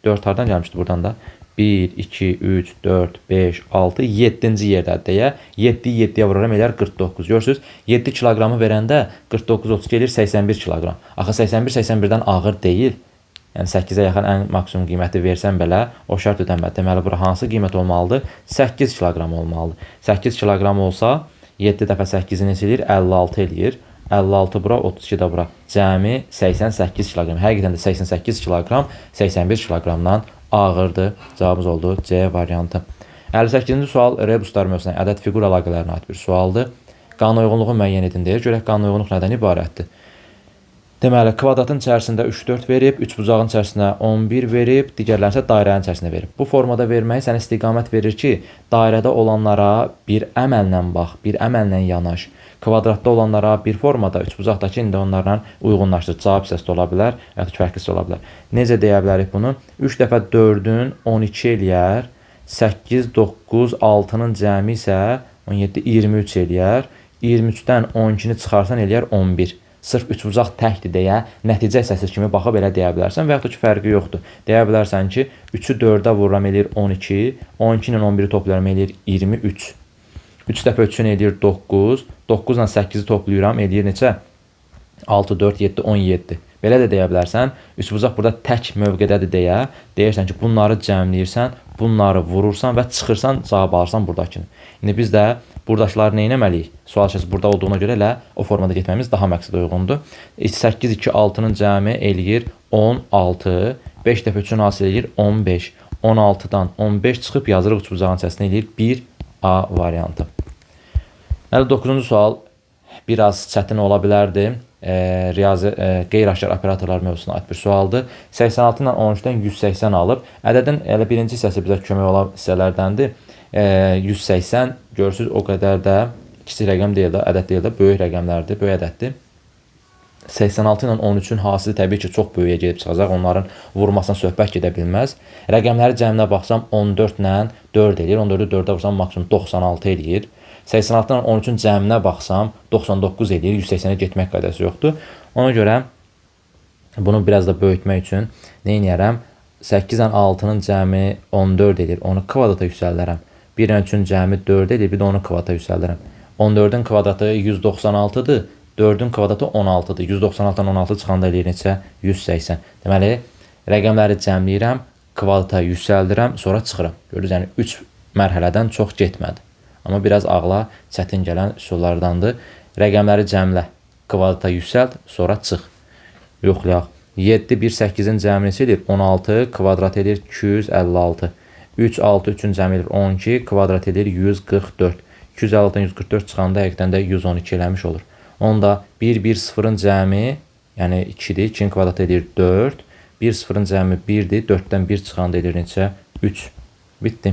hardan gəlmişdi buradan da? 1, 2, 3, 4, 5, 6, 7-ci yerdədir deyə 7-yi 7-yə vururam, eləyər 49. Görürsünüz, 7 kiloqramı verəndə 49, 32 eləyir 81 kiloqram. Axı 81, 81-dən ağır deyil. Yəni 8-ə yaxın ən maksimum qiyməti versən belə, o şərt ödənməlidir. Deməli, bura hansı qiymət olmalıdır? 8 kiloqram olmalıdır. 8 kiloqram olsa, 7 dəfə 8-i neçə eləyir? 56 eləyir. 56 bura, 32 də bura. Cəmi 88 kiloqram. Həqiqətən də 88 kiloqram 81 kiloqramdan ağırdır. Cavabımız oldu C variantı. 58-ci sual rebuslar mövzusuna ədəd fiqur əlaqələrinə aid bir sualdır. Qanun uyğunluğu müəyyən edin deyir. Görək qanun uyğunluq nədən ibarətdir? Deməli, kvadratın içərisində 3-4 verib, üçbucağın içərisinə 11 verib, digərlərini isə dairənin içərisində verib. Bu formada verməyi sənə istiqamət verir ki, dairədə olanlara bir əməllə bax, bir əməllə yanaş. Kvadratda olanlara bir formada, üçbucaqdakı indi onlarla uyğunlaşdır. Cavab hissəsi də ola bilər, ya da fərqlisi ola bilər. Necə deyə bilərik bunu? 3 dəfə 4-ün 12 eləyər, 8, 9, 6-nın cəmi isə 17, 23 eləyər. 23-dən 12-ni çıxarsan eləyər 11. Sırf üçbucaq təkdir deyə nəticə hissəsi kimi baxıb elə deyə bilərsən və yaxud da ki, fərqi yoxdur. Deyə bilərsən ki, 3-ü 4-ə vururam eləyir 12, 12 ilə 11-i toplayıram eləyir 23. 3 dəfə 3-ün eləyir 9, 9 ilə 8-i toplayıram eləyir neçə? 6, 4, 7, 17. Belə də deyə bilərsən, üçbucaq burada tək mövqedədir deyə deyirsən ki, bunları cəmləyirsən, bunları vurursan və çıxırsan, cavab alırsan buradakını. İndi biz də buradakıları nə etməliyik? Sual şəkli burada olduğuna görə elə o formada getmemiz daha məqsədə uyğundur. 8, 2, 6-nın cəmi eləyir 16, 5 dəfə 3-ün hasil eləyir 15. 16-dan 15 çıxıb yazırıq üçbucağın içərisinə eləyir 1A variantı. 59-cu sual biraz çətin ola bilərdi. Riyazi qeyri-aşkar operatorlar mövzusuna aid bir sualdır. 86 ilə 13-dən 180 alıb. Ədədin elə birinci hissəsi bizə kömək olan hissələrdəndir. 180 görürsünüz o qədər də kiçik rəqəm deyil də, ədəd deyil də, böyük rəqəmlərdir, böyük ədəddir. 86 ilə 13-ün hasili təbii ki, çox böyüyə gedib çıxacaq. Onların vurmasına söhbət gedə bilməz. Rəqəmləri cəminə baxsam 14 ilə 4 eləyir. 14-ü 4-ə vursam maksimum 96 eləyir. 86 ilə 13-ün cəminə baxsam 99 eləyir. 180-ə getmək qaydası yoxdur. Ona görə bunu biraz da böyütmək üçün nə edərəm? 8 ilə 6-nın cəmi 14 eləyir. Onu kvadrata yüksəldərəm. 1 ilə 3-ün cəmi 4 eləyir. Bir də onu kvadrata yüksəldərəm. 14-ün kvadratı 196-dır. 4-ün kvadratı 16-dır. 196-dan 16 çıxanda eləyir neçə? 180. Deməli, rəqəmləri cəmləyirəm, kvadrata yüksəldirəm, sonra çıxıram. Görürüz, yəni 3 mərhələdən çox getmədi. Amma biraz ağla çətin gələn üsullardandır. Rəqəmləri cəmlə, kvadrata yüksəlt, sonra çıx. Yoxlayaq. 7, 1, 8-in cəmi neçə edir? 16, kvadrat edir 256. 3, 6, 3-ün cəmi edir 12, kvadrat edir 144. 256-dan 144 çıxanda həqiqətən də 112 eləmiş olur. Onda 1, 1, 0-ın cəmi, yəni 2-dir, 2-nin kvadratı edir 4. 1, 0-ın cəmi 1-dir, 4-dən 1 çıxanda edir neçə? 3. Bitdi.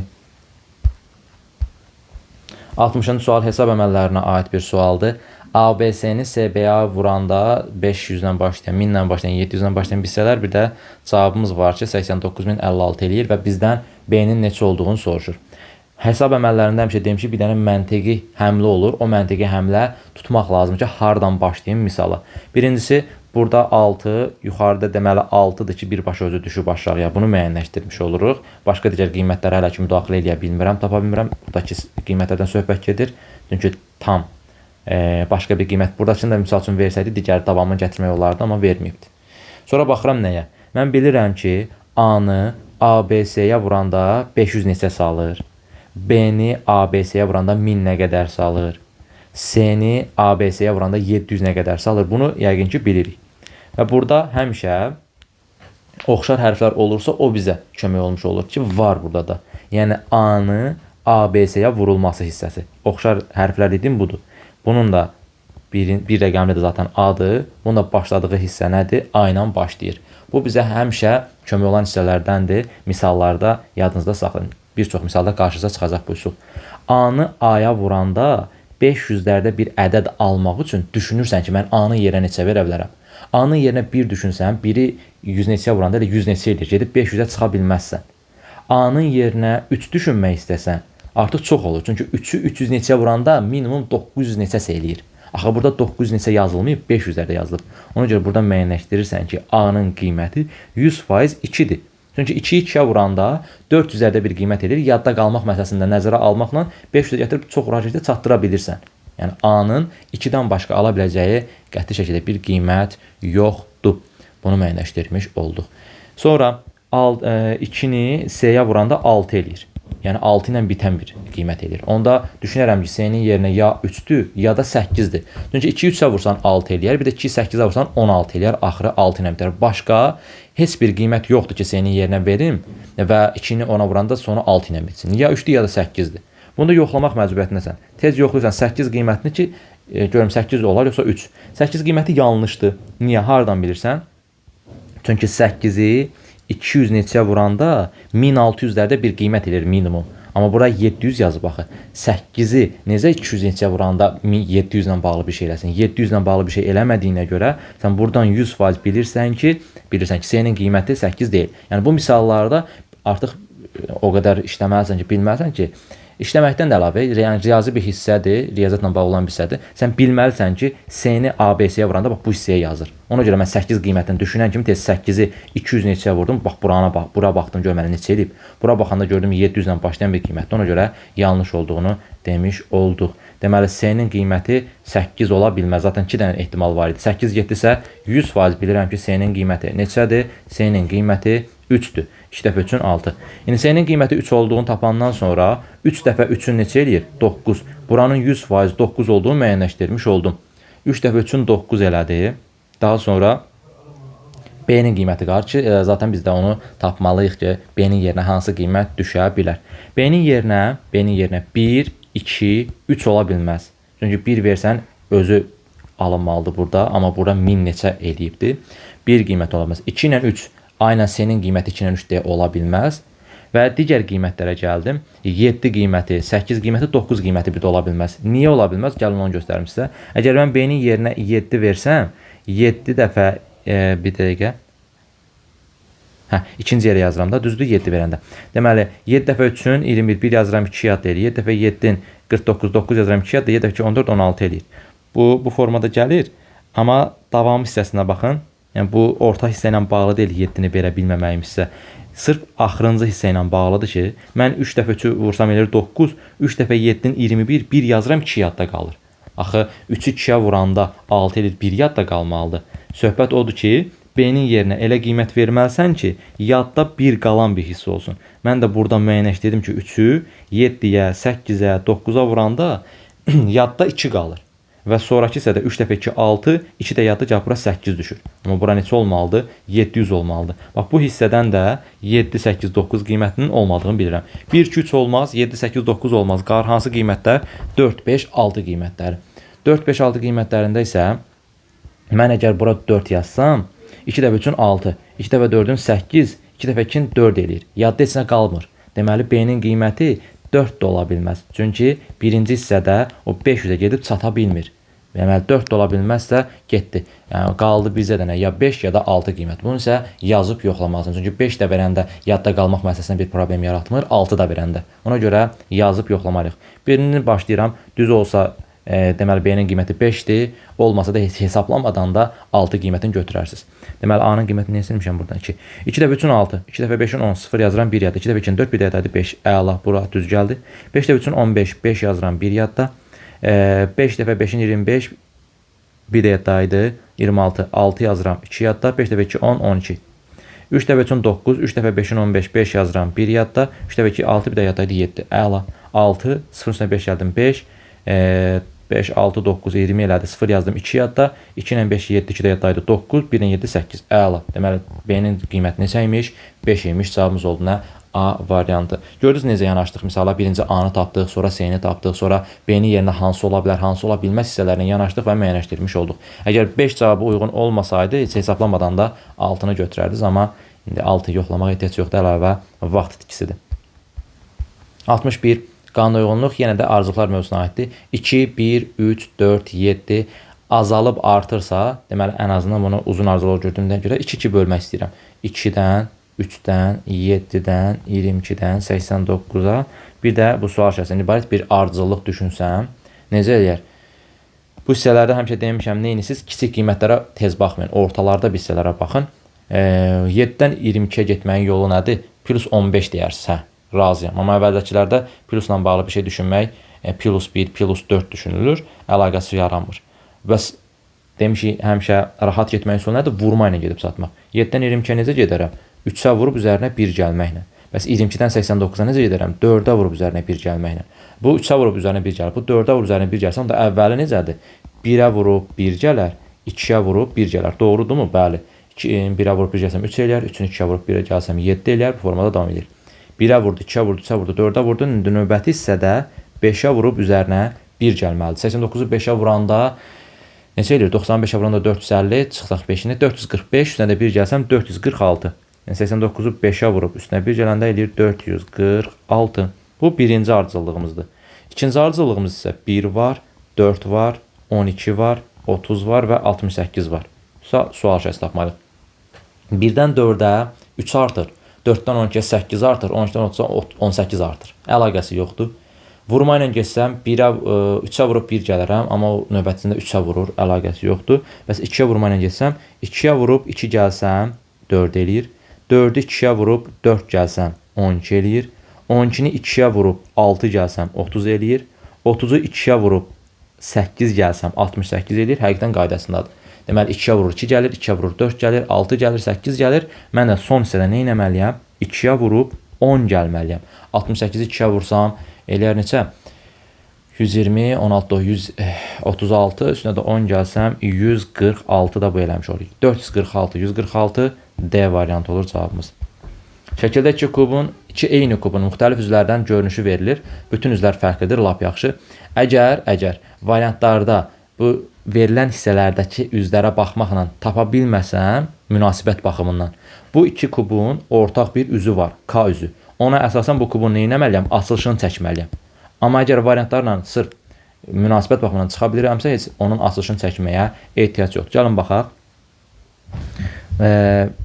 60-cı sual hesab əməllərinə aid bir sualdır. ABC-ni SBA vuranda 500-dən başlayan, 1000-dən başlayan, 700-dən başlayan hissələr, bir də cavabımız var ki, 89056 eləyir və bizdən B-nin neçə olduğunu soruşur. Hesab əməllərində həmişə deyim ki, bir dənə məntiqi həmlə olur. O məntiqi həmlə tutmaq lazım ki, hardan başlayayım misala. Birincisi, burada 6, yuxarıda deməli 6-dır ki, birbaşa özü düşüb aşağıya. Bunu müəyyənləşdirmiş oluruq. Başqa digər qiymətləri hələ ki müdaxilə edə bilmirəm, tapa bilmirəm. Buradakı qiymətlərdən söhbət gedir. Çünki tam başqa bir qiymət buradakını da misal üçün versəydi, digər davamını gətirmək olardı, amma verməyibdir. Sonra baxıram nəyə? Mən bilirəm ki, A-nı ABC-yə vuranda 500 neçə salır. B-ni ABC-yə vuranda 1000 nə qədər salır. C-ni ABC-yə vuranda 700 nə qədər salır. Bunu yəqin ki bilirik. Və burada həmişə oxşar hərflər olursa o bizə kömək olmuş olur ki, var burada da. Yəni A-nı ABC-yə vurulması hissəsi. Oxşar hərflər dedim budur. Bunun da bir rəqəmli də zaten A-dır. Bunun da başladığı hissə nədir? A ilə başlayır. Bu bizə həmişə kömək olan hissələrdəndir. Misallarda yadınızda saxlayın. Bir çox misalda qarşınıza çıxacaq bu üsul. A-nı A-ya vuranda 500-lərdə bir ədəd almaq üçün düşünürsən ki, mən A-nın yerinə neçə verə bilərəm. A-nın yerinə 1 düşünsən, biri 100 neçəyə vuranda elə 100 neçə edir. Gedib 500-ə çıxa bilməzsən. A-nın yerinə 3 düşünmək istəsən, artıq çox olur. Çünki 3-ü 300 neçəyə vuranda minimum 900 neçəsə eləyir. Axı burada 900 neçə yazılmayıb, 500-lərdə yazılıb. Ona görə burada müəyyənləşdirirsən ki, A-nın qiyməti 100% 2-dir. Çünki 2-yi 2-yə vuranda 400-lərdə bir qiymət edir. Yadda qalmaq məsələsində nəzərə almaqla 500-ə gətirib çox rahatlıqla çatdıra bilirsən. Yəni A-nın 2-dən başqa ala biləcəyi qəti şəkildə bir qiymət yoxdur. Bunu müəyyənləşdirmiş olduq. Sonra 2-ni C-yə vuranda 6 eləyir. Yəni 6 ilə bitən bir qiymət eləyir. Onda düşünərəm ki, C-nin yerinə ya 3-dür, ya da 8-dir. Çünki 2-yi 3-ə vursan 6 eləyər, bir də 2-yi 8-ə vursan 16 eləyər, axırı 6 ilə bitər. Başqa heç bir qiymət yoxdur ki, C-nin yerinə verim və 2-ni ona vuranda sonu 6 ilə bitsin. Ya 3-dür, ya da 8-dir. Bunu da yoxlamaq məcburiyyətindəsən. Tez yoxlayırsan 8 qiymətini ki, görüm 8 olar yoxsa 3. 8 qiyməti yanlışdır. Niyə? Hardan bilirsən? Çünki 8-i 200 neçəyə vuranda 1600-lərdə bir qiymət edir minimum. Amma bura 700 yazıb axı. 8-i necə 200 neçəyə vuranda 700 ilə bağlı bir şey eləsin? 700 ilə bağlı bir şey eləmədiyinə görə sən buradan 100% bilirsən ki, S-nin qiyməti 8 deyil. Yəni bu misallarda artıq o qədər işləməlisən ki, bilməlisən ki, İşləməkdən də əlavə, yəni riyazi bir hissədir, riyaziyyatla bağlı olan bir hissədir. Sən bilməlisən ki, S-ni ABC-yə vuranda bax bu hissəyə yazır. Ona görə mən 8 qiymətini düşünən kimi tez 8-i 200 neçəyə vurdum. Bax bura baxdım görməli neçə edib. Bura baxanda gördüm 700 ilə başlayan bir qiymətdir. Ona görə yanlış olduğunu demiş olduq. Deməli S-nin qiyməti 8 ola bilməz. Zaten 2 dənə ehtimal var idi. 8 7-sə 100% bilirəm ki, S-nin qiyməti neçədir? S-nin qiyməti 3-dür. 2 dəfə 3-ün 6. İndi S-nin qiyməti 3 olduğunu tapandan sonra 3 dəfə 3-ün neçə eləyir? 9. Buranın 100% 9 olduğunu müəyyənləşdirmiş oldum. 3 dəfə 3-ün 9 elədi. Daha sonra B-nin qiyməti qalır ki, zaten biz də onu tapmalıyıq ki, B-nin yerinə hansı qiymət düşə bilər. B-nin yerinə 1, 2, 3 ola bilməz. Çünki 1 versən özü alınmalıdır burada, amma bura 1000 neçə eləyibdir. 1 qiymət ola bilməz. 2 ilə 3 aynən S-nin qiyməti 2 ilə 3 deyə ola bilməz. Və digər qiymətlərə gəldim. 7 qiyməti, 8 qiyməti, 9 qiyməti bir də ola bilməz. Niyə ola bilməz? Gəlin onu göstərim sizə. Əgər mən B-nin yerinə 7 versəm, 7 dəfə bir dəqiqə. İkinci yerə yazıram da, düzdür 7 verəndə. Deməli, 7 dəfə 3-ün 21, 1 yazıram 2 yad eləyir. 7 dəfə 7-nin 49, 9 yazıram 2 yad, 7 dəfə 2, 14, 16 eləyir. Bu formada gəlir. Amma davam hissəsinə baxın. Yəni bu orta hissə ilə bağlı deyil 7-ni verə bilməməyim hissə. Sırf axırıncı hissə ilə bağlıdır ki, mən 3 dəfə 3-ü vursam eləyir 9, 3 dəfə 7-nin 21, 1 yazıram 2 yadda qalır. Axı 3-ü 2-yə vuranda 6 eləyir 1 yadda qalmalıdır. Söhbət odur ki, B-nin yerinə elə qiymət verməlisən ki, yadda 1 qalan bir hissə olsun. Mən də burada müəyyənləşdirdim ki, 3-ü 7-yə, 8-ə, 9-a vuranda yadda 2 qalır. Və sonraki hissədə 3 dəfə 2, 6, 2 də yadda gəl, bura 8 düşür. Amma bura neçə olmalıdır? 700 olmalıdır. Bax, bu hissədən də 7, 8, 9 qiymətinin olmadığını bilirəm. 1, 2, 3 olmaz, 7, 8, 9 olmaz. Qar hansı qiymətlər? 4, 5, 6 qiymətləri. 4, 5, 6 qiymətlərində isə mən əgər bura 4 yazsam, 2 dəfə 3-ün 6, 2 dəfə 4-ün 8, 2 dəfə 2-nin 4 eləyir. Yadda heç nə qalmır. Deməli, B-nin qiyməti 4 də ola bilməz. Çünki birinci hissədə o 500-ə gedib çata bilmir. Deməli 4 də ola bilməzsə getdi. Yəni qaldı bizə dənə ya 5 ya da 6 qiymət. Bunu isə yazıb yoxlamalısın. Çünki 5 də verəndə yadda qalmaq məsələsində bir problem yaratmır, 6 da verəndə. Ona görə yazıb yoxlamalıyıq. Birini başlayıram. Düz olsa deməli B-nin qiyməti 5-dir. Olmasa da hesablamadan da 6 qiymətini götürərsiniz. Deməli A-nın qiymətini neçəmişəm buradan 2. 2 dəfə 3-ün 6, 2 dəfə 5-in 10, 0 yazıram 1 yadda. 2 dəfə 2-nin 4, 1 yadda 5. Əla, bura düz gəldi. 5 dəfə 3-ün 15, 5 yazıram 1 yadda. 5 dəfə 5-in 25, bir də yadda 26, 6 yazıram 2 yadda, 5 dəfə 2, 10, 12. 3 dəfə 3-ün 9, 3 dəfə 5-in 15, 5 yazıram 1 yadda, 3 dəfə 2, 6, bir də yadda 7. Əla, 6, 0 üstünə 5 gəldim 5, 5, 6, 9, 20 elədi, 0 yazdım 2 yadda, 2 ilə 5, 7, 2 də yadda 9, 1 ilə 7, 8. Əla, deməli B-nin qiyməti neçəymiş? 5 imiş, cavabımız oldu nə? A variantı. Gördünüz necə yanaşdıq? Misala birinci A-nı tapdıq, sonra C-ni tapdıq, sonra B-nin yerinə hansı ola bilər, hansı ola bilməz hissələrini yanaşdıq və müəyyənləşdirmiş olduq. Əgər 5 cavabı uyğun olmasaydı, heç hesablamadan da 6-nı götürərdiniz, amma indi 6 yoxlamaq ehtiyac yoxdur, əlavə vaxt itkisidir. 61. Qanuna uyğunluq yenə də arzuqlar mövzusuna aiddir. 2, 1, 3, 4, 7 azalıb artırsa, deməli ən azından bunu uzun arzular gördüyümdən görə 2-2 bölmək istəyirəm. 2-dən 3-dən, 7-dən, 22-dən, 89-a bir də bu sual şəklində ibarət bir ardıcıllıq düşünsəm, necə eləyər? Bu hissələrdə həmişə demişəm, neyiniz? Kiçik qiymətlərə tez baxmayın, ortalarda bir hissələrə baxın. 7-dən 22-yə getməyin yolu nədir? Plus 15 deyərsiniz, hə, razıyam. Amma əvvəldəkilərdə plusla bağlı bir şey düşünmək, plus 1, plus 4 düşünülür, əlaqəsi yaranmır. Bəs demişik, həmişə rahat getməyin sonu nədir? Vurma ilə gedib satmaq. 7-dən 22-yə necə gedərəm? 3-ə vurub üzərinə 1 gəlməklə. Bəs 22-dən 89-a necə gedərəm? 4-ə vurub üzərinə 1 gəlməklə. Bu 3-ə vurub üzərinə 1 gəlir. Bu 4-ə vurub üzərinə 1 gəlsə, onda əvvəli necədir? 1-ə vurub 1 gələr, 2-yə vurub 1 gələr. Doğrudurmu? Bəli. 1-ə vurub 1 gəlsəm 3 eləyər, 3-ün 2-yə vurub 1-ə gəlsəm 7 eləyər. Bu formada davam edir. 1-ə vurdu, 2-ə vurdu, 3-ə vurdu, 4-ə vurdu. İndi növbəti hissədə 5-ə vurub üzərinə 1 gəlməlidir. 89-u 5-ə vuranda neçə eləyir? 95-ə vuranda 450, çıxsaq 5-ini 445, üstünə də 1 gəlsəm 446. Yəni 89-u 5-ə vurub üstünə 1 gələndə eləyir 446. Bu birinci ardıcıllığımızdır. İkinci ardıcıllığımız isə 1 var, 4 var, 12 var, 30 var və 68 var. Sual şəkli tapmalıyıq. 1-dən 4-ə 3 artır. 4-dən 12-yə 8 artır. 12-dən 30-a 18 artır. Əlaqəsi yoxdur. Vurma ilə geçsəm 3-ə vurub 1 gələrəm, amma o növbətində 3-ə vurur. Əlaqəsi yoxdur. Bəs 2-yə vurma ilə geçsəm 2-yə vurub 2 gəlsəm 4 eləyir. 4-ü 2-yə vurub 4 gəlsəm 12 eləyir. 12-ni 2-yə vurub 6 gəlsəm 30 eləyir. 30-u 2-yə vurub 8 gəlsəm 68 eləyir. Həqiqətən qaydasındadır. Deməli 2-yə vurur 2 gəlir, 2-yə vurur 4 gəlir, 6 gəlir, 8 gəlir. Mən də son hissədə nə etməliyəm? 2-yə vurub 10 gəlməliyəm. 68-i 2-yə vursam eləyər neçə? 120, 16, 136, üstünə də 10 gəlsəm 146 da bu eləmiş olur. 446, 146 D variantı olur cavabımız. Şəkildə iki eyni kubun müxtəlif üzlərdən görünüşü verilir. Bütün üzlər fərqlidir, lap yaxşı. Əgər variantlarda bu verilən hissələrdəki üzlərə baxmaqla tapa bilməsəm, münasibət baxımından, bu iki kubun ortaq bir üzü var, K üzü. Ona əsasən bu kubun nə etməliyəm? Açılışını çəkməliyəm. Amma əgər variantlarla sırf münasibət baxımından çıxa bilirəmsə, heç onun açılışını çəkməyə ehtiyac yoxdur. Gəlin baxaq.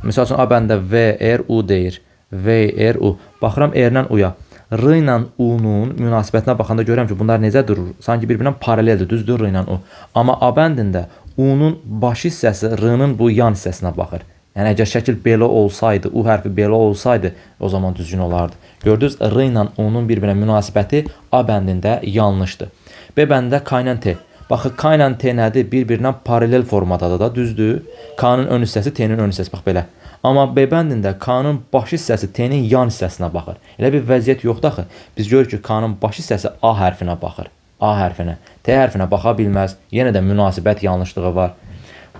Misal üçün, A bəndə V, R, U deyir. V, R, U. Baxıram R-lə U-ya. R ilə U-nun münasibətinə baxanda görürəm ki, bunlar necə durur? Sanki bir-birinə paraleldir, düzdür R ilə U. Amma A bəndində U-nun baş hissəsi R-nın bu yan hissəsinə baxır. Yəni, əgər şəkil belə olsaydı, U hərfi belə olsaydı, o zaman düzgün olardı. Gördünüz, R ilə U-nun bir-birinə münasibəti A bəndində yanlışdır. B bəndində K ilə T. Baxın, K ilə T nədir? Bir-birinə paralel formadadır da, düzdür. K-nın ön hissəsi, T-nin ön hissəsi. Bax, belə. Amma B bəndində K-nın baş hissəsi T-nin yan hissəsinə baxır. Elə bir vəziyyət yoxdur axı. Biz görürük ki, K-nın baş hissəsi A hərfinə baxır. A hərfinə. T hərfinə baxa bilməz. Yenə də münasibət yanlışlığı var.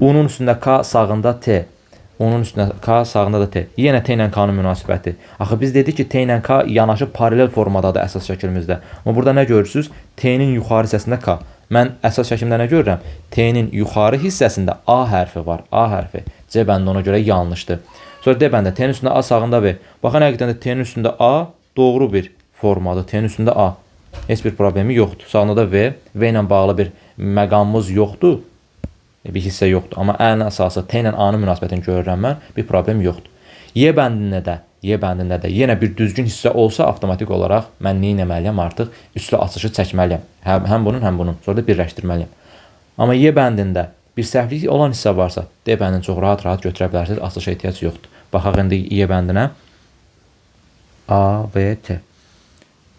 U-nun üstündə K, sağında T. Onun üstündə K, sağında da T. Yenə T ilə K-nın münasibəti. Axı biz dedik ki, T ilə K yanaşı paralel formadadır əsas şəklimizdə. Amma burada nə görürsünüz? T-nin yuxarı hissəsində K. Mən əsas şəklimdə nə görürəm? T-nin yuxarı hissəsində A hərfi var. A hərfi. C bəndi ona görə yanlışdır. Sonra D bəndə T-nin üstündə A, sağında B. Baxın, həqiqətən də T-nin üstündə A doğru bir formadır. T-nin üstündə A. Heç bir problemi yoxdur. Sağında da V. V ilə bağlı bir məqamımız yoxdur. Bir hissə yoxdur. Amma ən əsası T ilə A-nın münasibətini görürəm mən. Bir problem yoxdur. Y bəndində də yenə bir düzgün hissə olsa, avtomatik olaraq mən nə etməliyəm artıq? Üstü açışı çəkməliyəm. Həm bunun, həm bunun. Sonra da birləşdirməliyəm. Amma Y bəndində bir səhvlik olan hissə varsa, D bəndini çox rahat götürə bilərsiniz. Açılışa ehtiyac yoxdur. Baxaq indi Y bəndinə. A, V, T.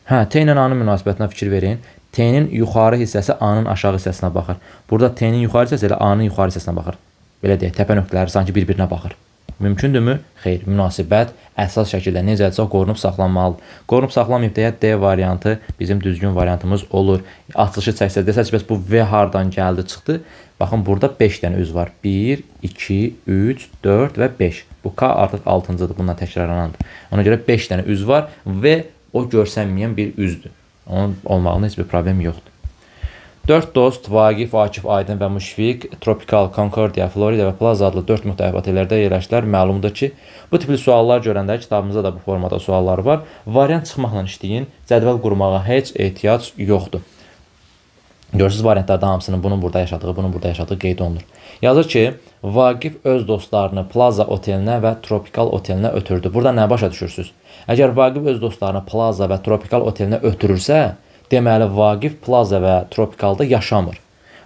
T ilə A-nın münasibətinə fikir verin. T-nin yuxarı hissəsi A-nın aşağı hissəsinə baxır. Burada T-nin yuxarı hissəsi elə A-nın yuxarı hissəsinə baxır. Belə deyək, təpə nöqtələri sanki bir-birinə baxır. Mümkündürmü? Xeyr, münasibət əsas şəkildə necədirsə qorunub saxlanmalıdır. Qorunub saxlamayıb deyə D variantı bizim düzgün variantımız olur. Açılışı çəksəz desəz ki, bəs bu V hardan gəldi, çıxdı? Baxın, burada 5 dənə üz var. 1, 2, 3, 4 və 5. Bu K artıq 6-cıdır, bundan təkrarlanandır. Ona görə 5 dənə üz var və o görsənməyən bir üzdür. Onun olmağında heç bir problem yoxdur. 4 dost, Vaqif, Akif, Aydın və Müşfiq, Tropical, Concordia, Florida və Plaza adlı 4 müxtəlif otellərdə yerləşdilər. Məlumdur ki, bu tipli suallar görəndə kitabımızda da bu formada suallar var. Variant çıxmaqla işləyin, cədvəl qurmağa heç ehtiyac yoxdur. Görürsünüz, variantlarda hamısının bunun burada yaşadığı qeyd olunur. Yazır ki, Vaqif öz dostlarını Plaza otelinə və Tropical otelinə ötürdü. Burada nə başa düşürsünüz? Əgər Vaqif öz dostlarını Plaza və Tropical otelinə ötürürsə, deməli, Vaqif Plaza və Tropicalda yaşamır.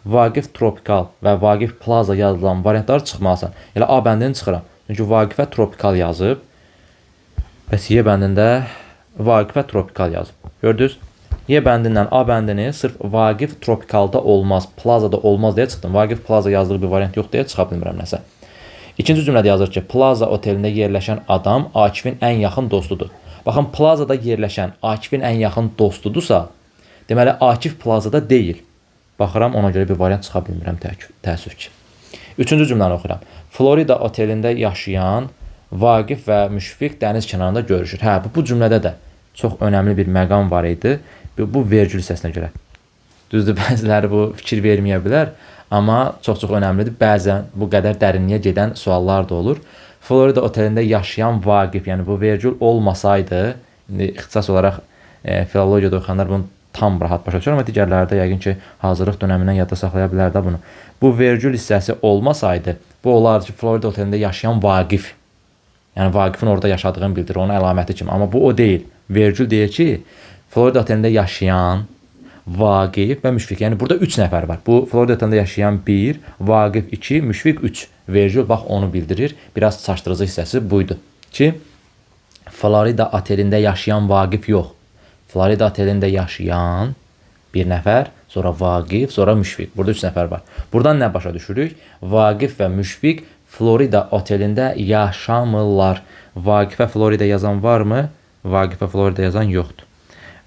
Vaqif Tropical və Vaqif Plaza yazılan variantlar çıxmalısan. Elə A bəndini çıxıram. Çünki Vaqifə Tropical yazıb. Bəs Y bəndində Vaqifə Tropical yazıb. Gördünüz? Y bəndindən A bəndini sırf Vaqif Tropicalda olmaz, Plazada olmaz deyə çıxdım. Vaqif Plaza yazdığı bir variant yox deyə çıxa bilmirəm nəsə. İkinci cümlədə yazır ki, Plaza otelində yerləşən adam Akifin ən yaxın dostudur. Baxın, Plazada yerləşən Akifin ən yaxın dostudursa, deməli, Akif Plazada deyil. Baxıram, ona görə bir variant çıxa bilmirəm, təəssüf ki. Üçüncü cümləni oxuyuram. Florida otelində yaşayan Vaqif və Müşfiq dəniz kənarında görüşür. Bu cümlədə də çox önəmli bir məqam var idi. Bu vergül hissəsinə görə. Düzdür, bəziləri bu fikir verməyə bilər, amma çox-çox önəmlidir. Bəzən bu qədər dərinliyə gedən suallar da olur. Florida otelində yaşayan Vaqif, yəni bu vergül olmasaydı, indi ixtisas olaraq filologiyada oxuyanlar bunu tam rahat başa düşür, amma digərləri də yəqin ki, hazırlıq dönəmindən yadda saxlaya bilər də bunu. Bu vergül hissəsi olmasaydı, bu olardı ki, Florida otelində yaşayan Vaqif, yəni Vaqifin orada yaşadığını bildirir, onun əlaməti kimi. Amma bu o deyil. Vergül deyir ki, Florida otelində yaşayan Vaqif və Müşfiq. Yəni burada 3 nəfər var. Bu Florida otelində yaşayan 1, Vaqif 2, Müşfiq 3. Vergül bax onu bildirir. Biraz çaşdırıcı hissəsi buydu ki, Florida otelində yaşayan Vaqif yox. Florida otelində yaşayan bir nəfər, sonra Vaqif, sonra Müşfiq. Burada 3 nəfər var. Buradan nə başa düşürük? Vaqif və Müşfiq Florida otelində yaşamırlar. Vaqifə Florida yazan varmı? Vaqifə Florida yazan yoxdur.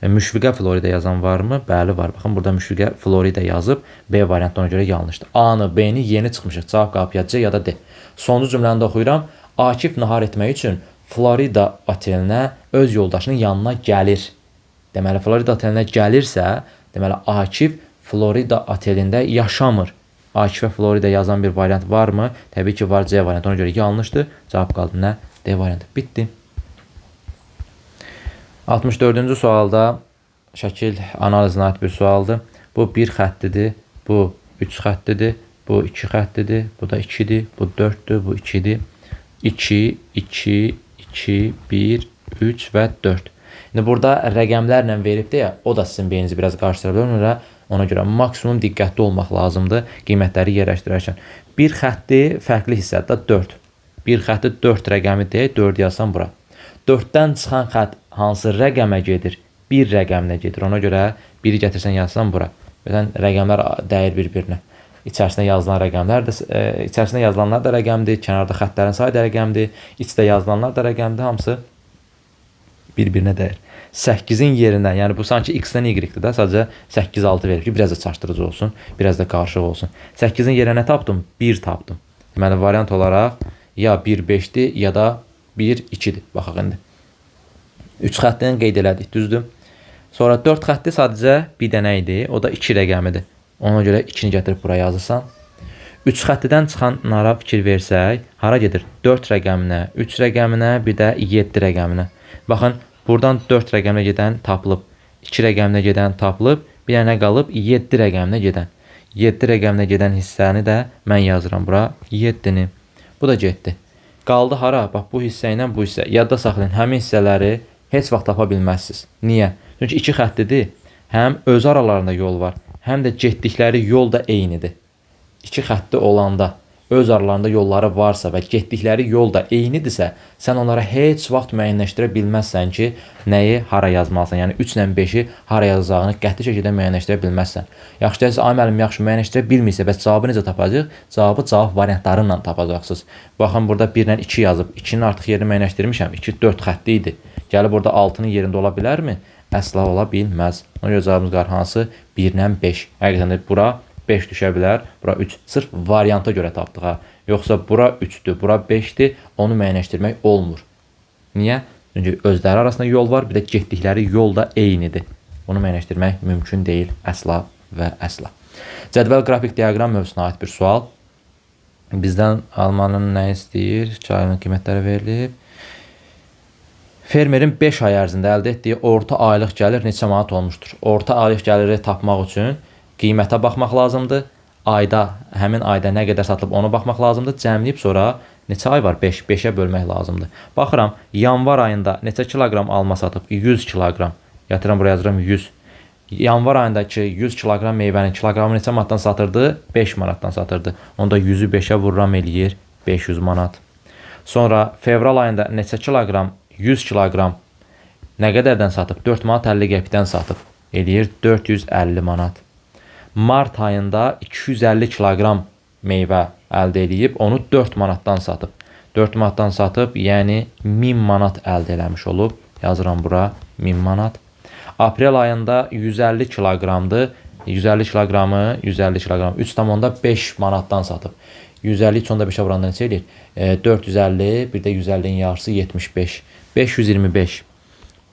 Müşfiqə Florida yazan varmı? Bəli, var. Baxın, burada Müşfiqə Florida yazıb. B variantı ona görə yanlışdır. A-nı, B-ni yeni çıxmışıq. Cavab qalıb ya C ya da D. Sonuncu cümləni də oxuyuram. Akif nahar etmək üçün Florida otelinə öz yoldaşının yanına gəlir. Deməli, Florida otelinə gəlirsə, deməli, Akif Florida otelində yaşamır. Akifə Florida yazan bir variant varmı? Təbii ki, var. C variantı ona görə yanlışdır. Cavab qaldı nə? D variantı. Bitdi. 64-cü sualda şəkil analizinə aid bir sualdır. Bu 1 xəttidir, bu 3 xəttidir, bu 2 xəttidir, bu da 2-dir, bu 4-dür, bu 2-dir. 2, 2, 2, 1, 3 və 4. İndi burada rəqəmlərlə veribdir ya, o da sizin beyninizi biraz qarşıdıra bilər. Ona görə maksimum diqqətli olmaq lazımdır qiymətləri yerləşdirərkən. 1 xətti fərqli hissədə 4. 1 xətti 4 rəqəmi deyək, 4 yazsam bura. 4-dən çıxan xətt hansı rəqəmə gedir? 1 rəqəminə gedir. Ona görə 1-i gətirsən yazsan bura. Məsələn, rəqəmlər dəyir bir-birinə. İçərisində yazılan rəqəmlər də, içərisində yazılanlar da rəqəmdir, kənarda xəttlərin sayı da rəqəmdir, içdə yazılanlar da rəqəmdir, hamısı bir-birinə dəyir. 8-in yerinə, yəni bu sanki x-dən y-dir də, sadəcə 8-6 verir ki, biraz da çaşdırıcı olsun, biraz da qarışıq olsun. 8-in yerinə tapdım, 1 tapdım. Deməli, variant olaraq ya 1-5-dir, ya da 1-2-dir. Baxaq indi. 3 xəttini qeyd elədik, düzdür. Sonra 4 xətti sadəcə bir dənə idi, o da 2 rəqəmidir. Ona görə 2-ni gətirib buraya yazırsan. 3 xəttidən çıxanlara fikir versək, hara gedir? 4 rəqəminə, 3 rəqəminə, bir də 7 rəqəminə. Baxın, buradan 4 rəqəminə gedən tapılıb, 2 rəqəminə gedən tapılıb, bir dənə qalıb 7 rəqəminə gedən. 7 rəqəminə gedən hissəni də mən yazıram bura, 7-ni. Bu da getdi. Qaldı hara? Bax, bu hissə ilə bu hissə. Yadda saxlayın, həmin hissələri heç vaxt tapa bilməzsiniz. Niyə? Çünki 2 xəttidir, həm öz aralarında yol var, həm də getdikləri yol da eynidir. 2 xətti olanda öz aralarında yolları varsa və getdikləri yol da eynidirsə, sən onlara heç vaxt müəyyənləşdirə bilməzsən ki, nəyi hara yazmalısan. Yəni 3 ilə 5-i hara yazacağını qəti şəkildə müəyyənləşdirə bilməzsən. Yaxşı deyilsə, ay müəllim, yaxşı müəyyənləşdirə bilmirsə, bəs cavabı necə tapacağıq? Cavabı cavab variantları ilə tapacaqsınız. Baxın, burada 1 ilə 2 yazıb, 2-nin artıq yerini müəyyənləşdirmişəm. 2 4 xətti idi. Gəlib burada 6-nın yerində ola bilərmi? Əsla ola bilməz. Ona görə cavabımız qar hansı? 1 ilə 5. Həqiqətən də bura 5 düşə bilər, bura 3. Sırf varianta görə tapdıq ha. Yoxsa bura 3-dür, bura 5-dir, onu müəyyənləşdirmək olmur. Niyə? Çünki özləri arasında yol var, bir də getdikləri yol da eynidir. Onu müəyyənləşdirmək mümkün deyil, əsla və əsla. Cədvəl qrafik diaqram mövzusuna aid bir sual. Bizdən almanın nə istəyir? Çayının qiymətləri verilib. Fermerin 5 ay ərzində əldə etdiyi orta aylıq gəlir neçə manat olmuşdur? Orta aylıq gəliri tapmaq üçün qiymətə baxmaq lazımdır. Ayda, həmin ayda nə qədər satılıb onu baxmaq lazımdır. Cəmləyib sonra neçə ay var? 5. 5-ə bölmək lazımdır. Baxıram, yanvar ayında neçə kiloqram alma satıb? 100 kiloqram. Yatıram, buraya yazıram 100. Yanvar ayındakı 100 kiloqram meyvənin kiloqramı neçə manatdan satırdı? 5 manatdan satırdı. Onda 100-ü 5-ə vururam eləyir 500 manat. Sonra fevral ayında neçə kiloqram? 100 kiloqram nə qədərdən satıb? 4 manat 50 qəpikdən satıb. Eləyir 450 manat. Mart ayında 250 kiloqram meyvə əldə edib, onu 4 manatdan satıb. 4 manatdan satıb, yəni 1000 manat əldə eləmiş olub. Yazıram bura 1000 manat. Aprel ayında 150 kiloqramdır. 150 kiloqramı 3,5 manatdan satıb. 150 3,5-ə vuranda neçə eləyir? 450, bir də 150-nin yarısı 75. 525.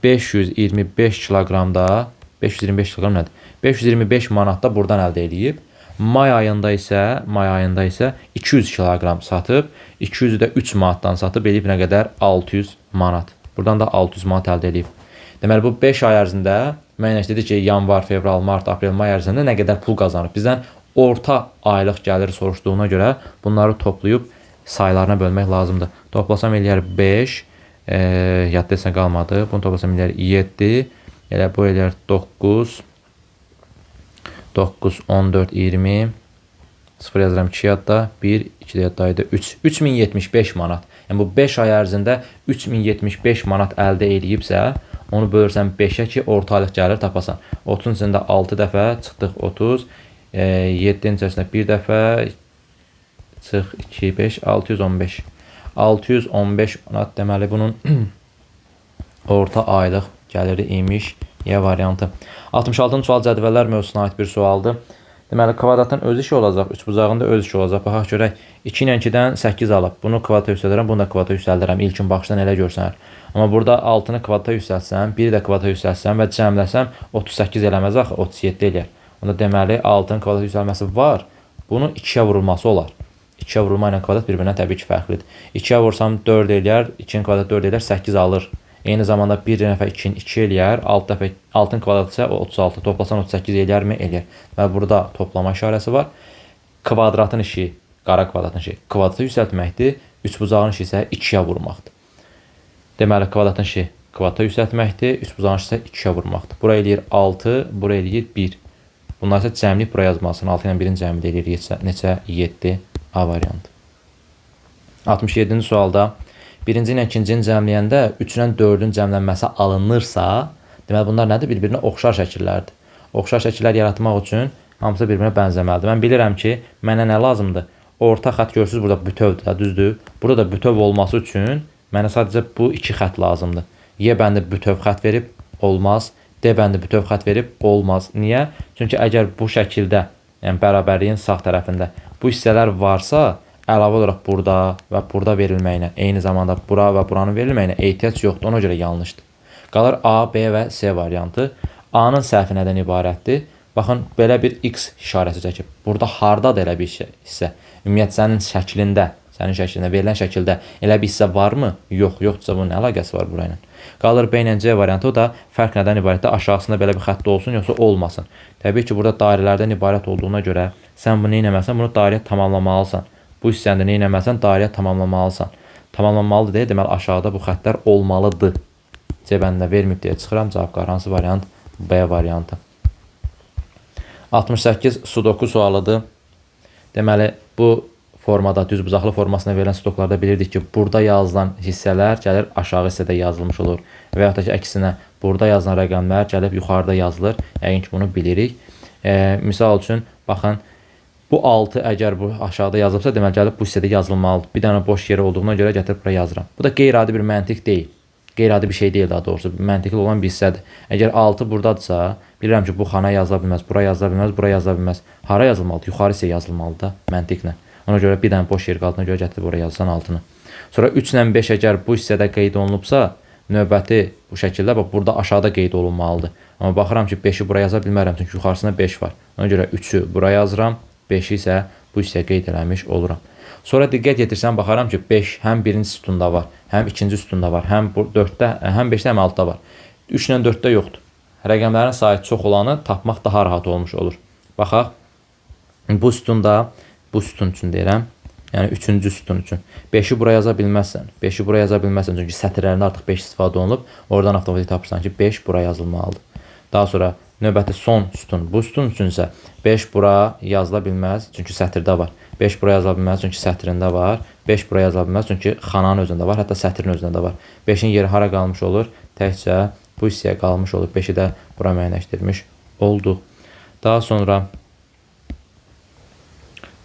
525 kiloqramda 525 kiloqram nədir? 525 manat da buradan əldə edib. May ayında isə 200 kiloqram satıb, 200-ü də 3 manatdan satıb eləyib nə qədər? 600 manat. Buradan da 600 manat əldə edib. Deməli bu 5 ay ərzində müəyyənləşdirdi ki, yanvar, fevral, mart, aprel, may ərzində nə qədər pul qazanıb. Bizdən orta aylıq gəlir soruşduğuna görə bunları toplayıb saylarına bölmək lazımdır. Toplasam eləyər 5, yadda isə qalmadı. Bunu toplasam eləyər 7, elə bu eləyər 9, 9, 14, 20, 0 yazıram 2 yadda, 1, 2 yadda 3, 3075 manat. Yəni bu 5 ay ərzində 3075 manat əldə edibsə, onu bölürsən 5-ə ki, orta aylıq gəlir tapasan. 30-un içində 6 dəfə çıxdıq 30, 7-nin içərisində 1 dəfə çıx 2, 5, 615. 615 manat deməli bunun orta aylıq gəliri imiş. Y variantı. 66-cı sual cədvəllər mövzusuna aid bir sualdır. Deməli, kvadratın öz işi olacaq, üçbucağında öz işi olacaq. Baxaq görək, 2 ilə 2-dən 8 alıb. Bunu kvadrata yüksəldirəm, bunu da kvadrata yüksəldirəm. İlkin baxışdan elə görsənər. Amma burada 6-nı kvadrata yüksəlsəm, 1-i də kvadrata yüksəlsəm və cəmləsəm 38 eləməz axı, 37 eləyər. Onda deməli, 6-nın kvadrata yüksəlməsi var. Bunun 2-yə vurulması olar. 2-yə vurulma ilə kvadrat bir-birinə təbii ki, fərqlidir. 2-yə vursam 4 eləyər, 2-nin kvadratı 4 eləyər, 8 alır. Eyni zamanda 1 dəfə 2-ni 2 eləyər, 6-ın kvadratı isə 36, toplasan 38 eləyərmi? Eləyər. Və burada toplama işarəsi var. Kvadratın işi, qara kvadratın işi kvadrata yüksəltməkdir, üçbucağın işi isə 2-yə vurmaqdır. Deməli, kvadratın işi kvadrata yüksəltməkdir, üçbucağın işi isə 2-yə vurmaqdır. Bura eləyir 6, bura eləyir 1. Bunlar isə cəmlik bura yazmasın. 6 ilə 1-in cəmli eləyir neçə? 7 A variantı. 67-ci sualda birinci ilə ikincini cəmləyəndə 3 ilə 4-ün cəmlənməsi alınırsa, deməli bunlar nədir? Bir-birinə oxşar şəkillərdir. Oxşar şəkillər yaratmaq üçün hamısı bir-birinə bənzəməlidir. Mən bilirəm ki, mənə nə lazımdır? Orta xətt görürsünüz, burada bütövdür, düzdür? Burada da bütöv olması üçün mənə sadəcə bu iki xətt lazımdır. Y bəndi bütöv xətt verib, olmaz. D bəndi bütöv xətt verib, olmaz. Niyə? Çünki əgər bu şəkildə, yəni bərabərliyin sağ tərəfində bu hissələr varsa, əlavə olaraq burada və burada verilməyinə, eyni zamanda bura və buranın verilməyinə ehtiyac yoxdur. Ona görə yanlışdır. Qalır A, B və C variantı. A-nın səhvi nədən ibarətdir? Baxın, belə bir X işarəsi çəkib. Burada hardadır elə bir hissə? Ümumiyyətlə, sənin şəklində, verilən şəkildə elə bir hissə varmı? Yox, yoxdursa bunun nə əlaqəsi var burayla? Qalır B ilə C variantı, o da fərq nədən ibarətdir? Aşağısında belə bir xətt olsun, yoxsa olmasın. Təbii ki, burada dairələrdən ibarət olduğuna görə sən bunu eləməsən, bunu dairəyə tamamlamalısan. Bu hissəni nə eləməsən, dairəyə tamamlamalısan. Tamamlanmalıdır deyə, deməli aşağıda bu xəttlər olmalıdır. C bəndində verməyib deyə çıxıram. Cavab qalır hansı variant? B variantı. 68 sudoku sualıdır. Deməli, bu formada, düzbucaqlı formasına verilən sudoklarda bilirdik ki, burada yazılan hissələr gəlir aşağı hissədə yazılmış olur. Və yaxud da ki, əksinə, burada yazılan rəqəmlər gəlib yuxarıda yazılır. Yəqin ki, bunu bilirik. Misal üçün, baxın, bu 6 əgər bu aşağıda yazılıbsa, deməli gəlib bu hissədə yazılmalıdır. Bir dənə boş yeri olduğuna görə gətirib buraya yazıram. Bu da qeyri-adi bir məntiq deyil. Qeyri-adi bir şey deyil daha doğrusu. Məntiqli olan bir hissədir. Əgər 6 buradadırsa, bilirəm ki, bu xana yazıla bilməz, bura yazıla bilməz, bura yazıla bilməz. Hara yazılmalıdır? Yuxarı hissə yazılmalıdır da məntiqlə. Ona görə bir dənə boş yer qaldığına görə gətirib oraya yazsan 6-nı. Sonra 3 ilə 5 əgər bu hissədə qeyd olunubsa, növbəti bu şəkildə bax burada aşağıda qeyd olunmalıdır. Amma baxıram ki, 5-i buraya yaza bilmərəm, çünki yuxarısında 5 var. Ona görə 3-ü buraya yazıram. 5-i isə bu hissəyə qeyd eləmiş oluram. Sonra diqqət yetirsən, baxaram ki, 5 həm birinci sütunda var, həm ikinci sütunda var, həm 4-də, həm 5-də, həm 6-da var. 3 ilə 4-də yoxdur. Rəqəmlərin sayı çox olanı tapmaq daha rahat olmuş olur. Baxaq, bu sütunda, bu sütun üçün deyirəm, yəni 3-cü sütun üçün. 5-i buraya yaza bilməzsən, 5-i buraya yaza bilməzsən, çünki sətirlərində artıq 5 istifadə olunub, oradan avtomatik tapırsan ki, 5 buraya yazılmalıdır. Daha sonra növbəti son sütun. Bu sütun üçün isə 5 bura yazıla bilməz, çünki sətirdə var. 5 bura yazıla bilməz, çünki sətrində var. 5 bura yazıla bilməz, çünki xananın özündə var, hətta sətrin özündə də var. 5-in yeri hara qalmış olur? Təkcə bu hissəyə qalmış olur. 5-i də bura müəyyənləşdirmiş olduq. Daha sonra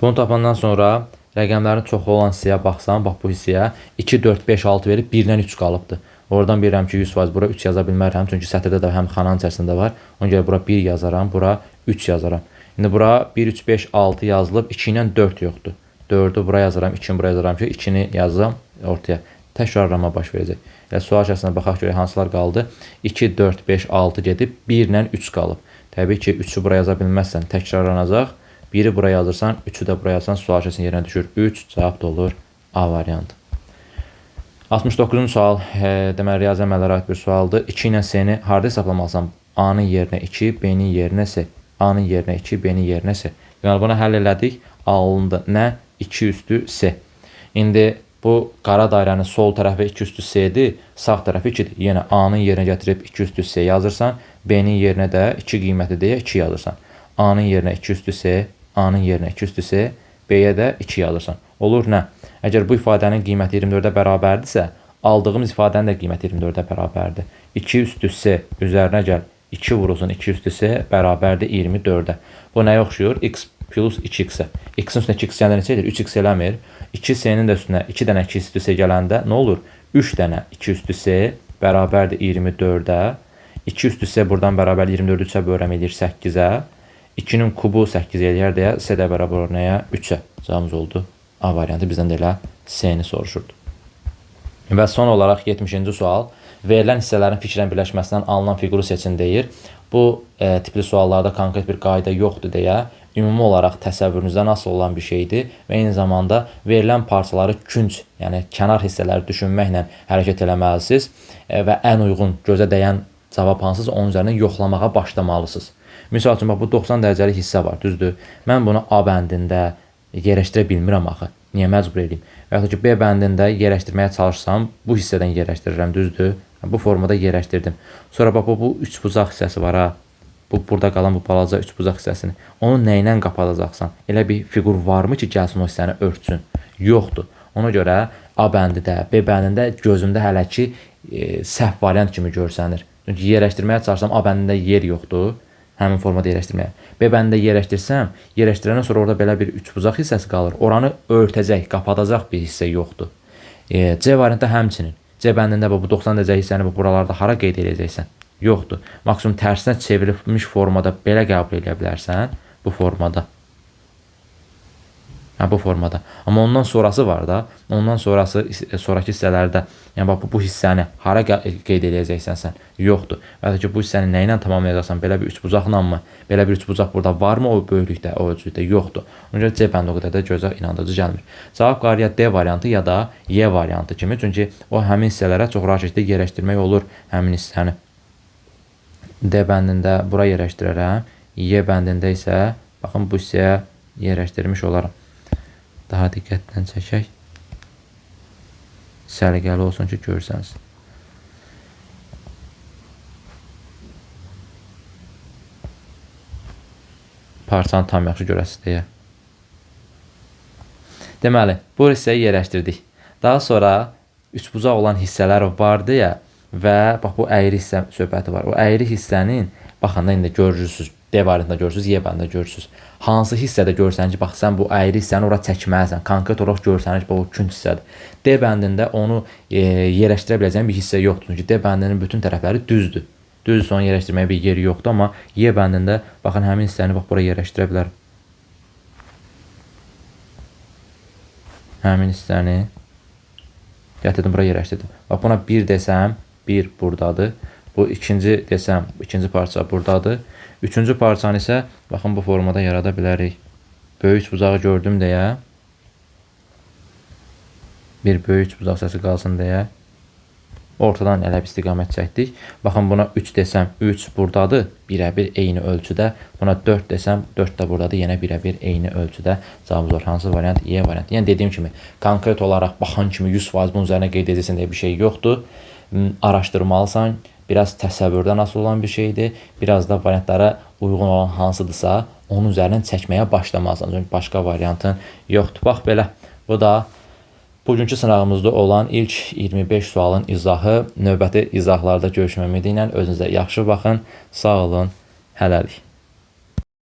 bunu tapandan sonra rəqəmlərin çoxu olan hissəyə baxsam, bax bu hissəyə 2, 4, 5, 6 verib 1-dən 3 qalıbdır. Oradan bilirəm ki, 100% bura 3 yaza bilmərəm, çünki sətirdə də həm xananın içərisində var. Ona görə bura 1 yazaram, bura 3 yazaram. İndi bura 1, 3, 5, 6 yazılıb, 2 ilə 4 yoxdur. 4-ü bura yazaram, 2-ni bura yazaram ki, 2-ni yazıram ortaya. təkrarlama baş verəcək. Yəni sual şəklində baxaq görək hansılar qaldı. 2, 4, 5, 6 gedib 1 ilə 3 qalıb. Təbii ki, 3-ü bura yaza bilməzsən, təkrarlanacaq. 1-i bura yazırsan, 3-ü də bura yazsan sual şəklinin yerinə düşür 3. Cavab da olur A variantı. 69-cu sual, deməli riyazi əməllərə aid bir sualdır. 2 ilə S-ni harda hesablamalısan? A-nın yerinə 2, B-nin yerinə S. A-nın yerinə 2, B-nin yerinə S. Yəni bunu həll elədik. Alındı nə? 2 üstü S. İndi bu qara dairənin sol tərəfi 2 üstü S-dir, sağ tərəfi 2-dir. Yəni A-nın yerinə gətirib 2 üstü S yazırsan, B-nin yerinə də 2 qiyməti deyə 2 yazırsan. A-nın yerinə 2 üstü S, A-nın yerinə 2 üstü S, B-yə də 2 yazırsan. Olur nə? Əgər bu ifadənin qiyməti 24-ə bərabərdirsə, aldığımız ifadənin də qiyməti 24-ə bərabərdir. 2 üstü S üzərinə gəl, 2 vurulsun 2 üstü S bərabərdir 24-ə. Bu nəyə oxşuyur? X plus 2x-ə. X-in üstünə 2x gəndə neçə edir? 3x eləmir. 2S-nin də üstünə 2 dənə 2 üstü S gələndə nə olur? 3 dənə 2 üstü S bərabərdir 24-ə. 2 üstü S buradan bərabər 24-ü 3-ə bölürəm edir 8-ə. 2-nin kubu 8 eləyər deyə S də bərabər olur nəyə? 3-ə. Cavabımız oldu A variantı. Bizdən də elə S-ni soruşurdu. Və son olaraq 70-ci sual. Verilən hissələrin fikrən birləşməsindən alınan fiquru seçin deyir. Bu tipli suallarda konkret bir qayda yoxdur deyə ümumi olaraq təsəvvürünüzdən asılı olan bir şeydir və eyni zamanda verilən parçaları künc, yəni kənar hissələri düşünməklə hərəkət eləməlisiniz və ən uyğun gözə dəyən cavab hansısa onun üzərindən yoxlamağa başlamalısınız. Misal üçün, bu 90 dərəcəlik hissə var, düzdür? Mən bunu A bəndində yerləşdirə bilmirəm axı. Niyə məcbur edeyim? Və yaxud ki, B bəndində yerləşdirməyə çalışsam, bu hissədən yerləşdirirəm, düzdür? Bu formada yerləşdirdim. Sonra bax, bu üçbucaq hissəsi var ha. Burada qalan bu balaca üçbucaq hissəsini. Onu nə ilə qapadacaqsan? Elə bir fiqur varmı ki, gəlsin o hissəni örtsün? Yoxdur. Ona görə A bəndidə, B bəndində gözümdə hələ ki səhv variant kimi görsənir. Çünki yerləşdirməyə çalışsam A bəndində yer yoxdur. Həmin formada yerləşdirməyə. B bəndində yerləşdirsəm, yerləşdirəndən sonra orada belə bir üçbucaq hissəsi qalır. Oranı örtəcək, qapadacaq bir hissə yoxdur. C variantda həmçinin. C bəndində bu 90 dərəcə hissəni buralarda hara qeyd edəcəksən? Yoxdur. Maksimum tərsinə çevrilmiş formada belə qəbul edə bilərsən. Bu formada. Bu formada. Amma ondan sonrası var da. Ondan sonraki hissələrdə yəni bax, bu hissəni hara qeyd edəcəksən sən? Yoxdur. Və ya ki, bu hissəni nə ilə tamamlayacaqsan? Belə bir üçbucaqla mı? Belə bir üçbucaq burada varmı o böyüklükdə, o ölçüdə? Yoxdur. Ona görə C bəndi o qədər də gözə inandırıcı gəlmir. Cavab qarya D variantı ya da Y variantı kimi. Çünki o həmin hissələrə çox rahat şəkildə yerləşdirmək olur həmin hissəni. D bəndində bura yerləşdirərəm. Y bəndində isə baxın bu hissəyə yerləşdirmiş olaram. Daha diqqətlə çəkək. Səliqəli olsun ki, görsəniz. Parçanı tam yaxşı görəsiniz deyə. Deməli, bu hissəyi yerləşdirdik. Daha sonra üçbucaq olan hissələr vardı ya və bax bu əyri hissə söhbəti var. O əyri hissənin baxanda indi görürsünüz. D variantında görürsünüz, Y bəndində görürsünüz. Hansı hissədə görsən ki, bax sən bu əyri hissəni ora çəkməlisən. Konkret olaraq görsən ki, bu künc hissədir. D bəndində onu yerləşdirə biləcəyin bir hissə yoxdur. Çünki D bəndinin bütün tərəfləri düzdür. Düzdür, onu yerləşdirməyə bir yeri yoxdur, amma Y bəndində baxın həmin hissəni bax bura yerləşdirə bilərəm. Həmin hissəni gətirdim, bura yerləşdirdim. Bax buna 1 desəm, 1 buradadır. Bu ikinci desəm, ikinci parça buradadır. Üçüncü parçanı isə baxın bu formada yarada bilərik. Böyük bucağı gördüm deyə. Bir böyük bucaq səsi qalsın deyə. Ortadan elə bir istiqamət çəkdik. Baxın buna 3 desəm, 3 buradadır. Birə-bir eyni ölçüdə. Buna 4 desəm, 4 də buradadır. Yenə birə-bir eyni ölçüdə. Cavabımız olur. Hansı variant? Y variantı. Yəni dediyim kimi, konkret olaraq baxan kimi 100% bunun üzərinə qeyd edilsin deyə bir şey yoxdur. Araşdırmalısan. Biraz təsəvvürdən asılı olan bir şeydir. Biraz da variantlara uyğun olan hansıdırsa, onun üzərindən çəkməyə başlamalısan. Çünki başqa variantın yoxdur. Bax belə. Bu da bugünkü sınağımızda olan ilk 25 sualın izahı. Növbəti izahlarda görüşmək ümidi ilə özünüzə yaxşı baxın. Sağ olun. Hələlik.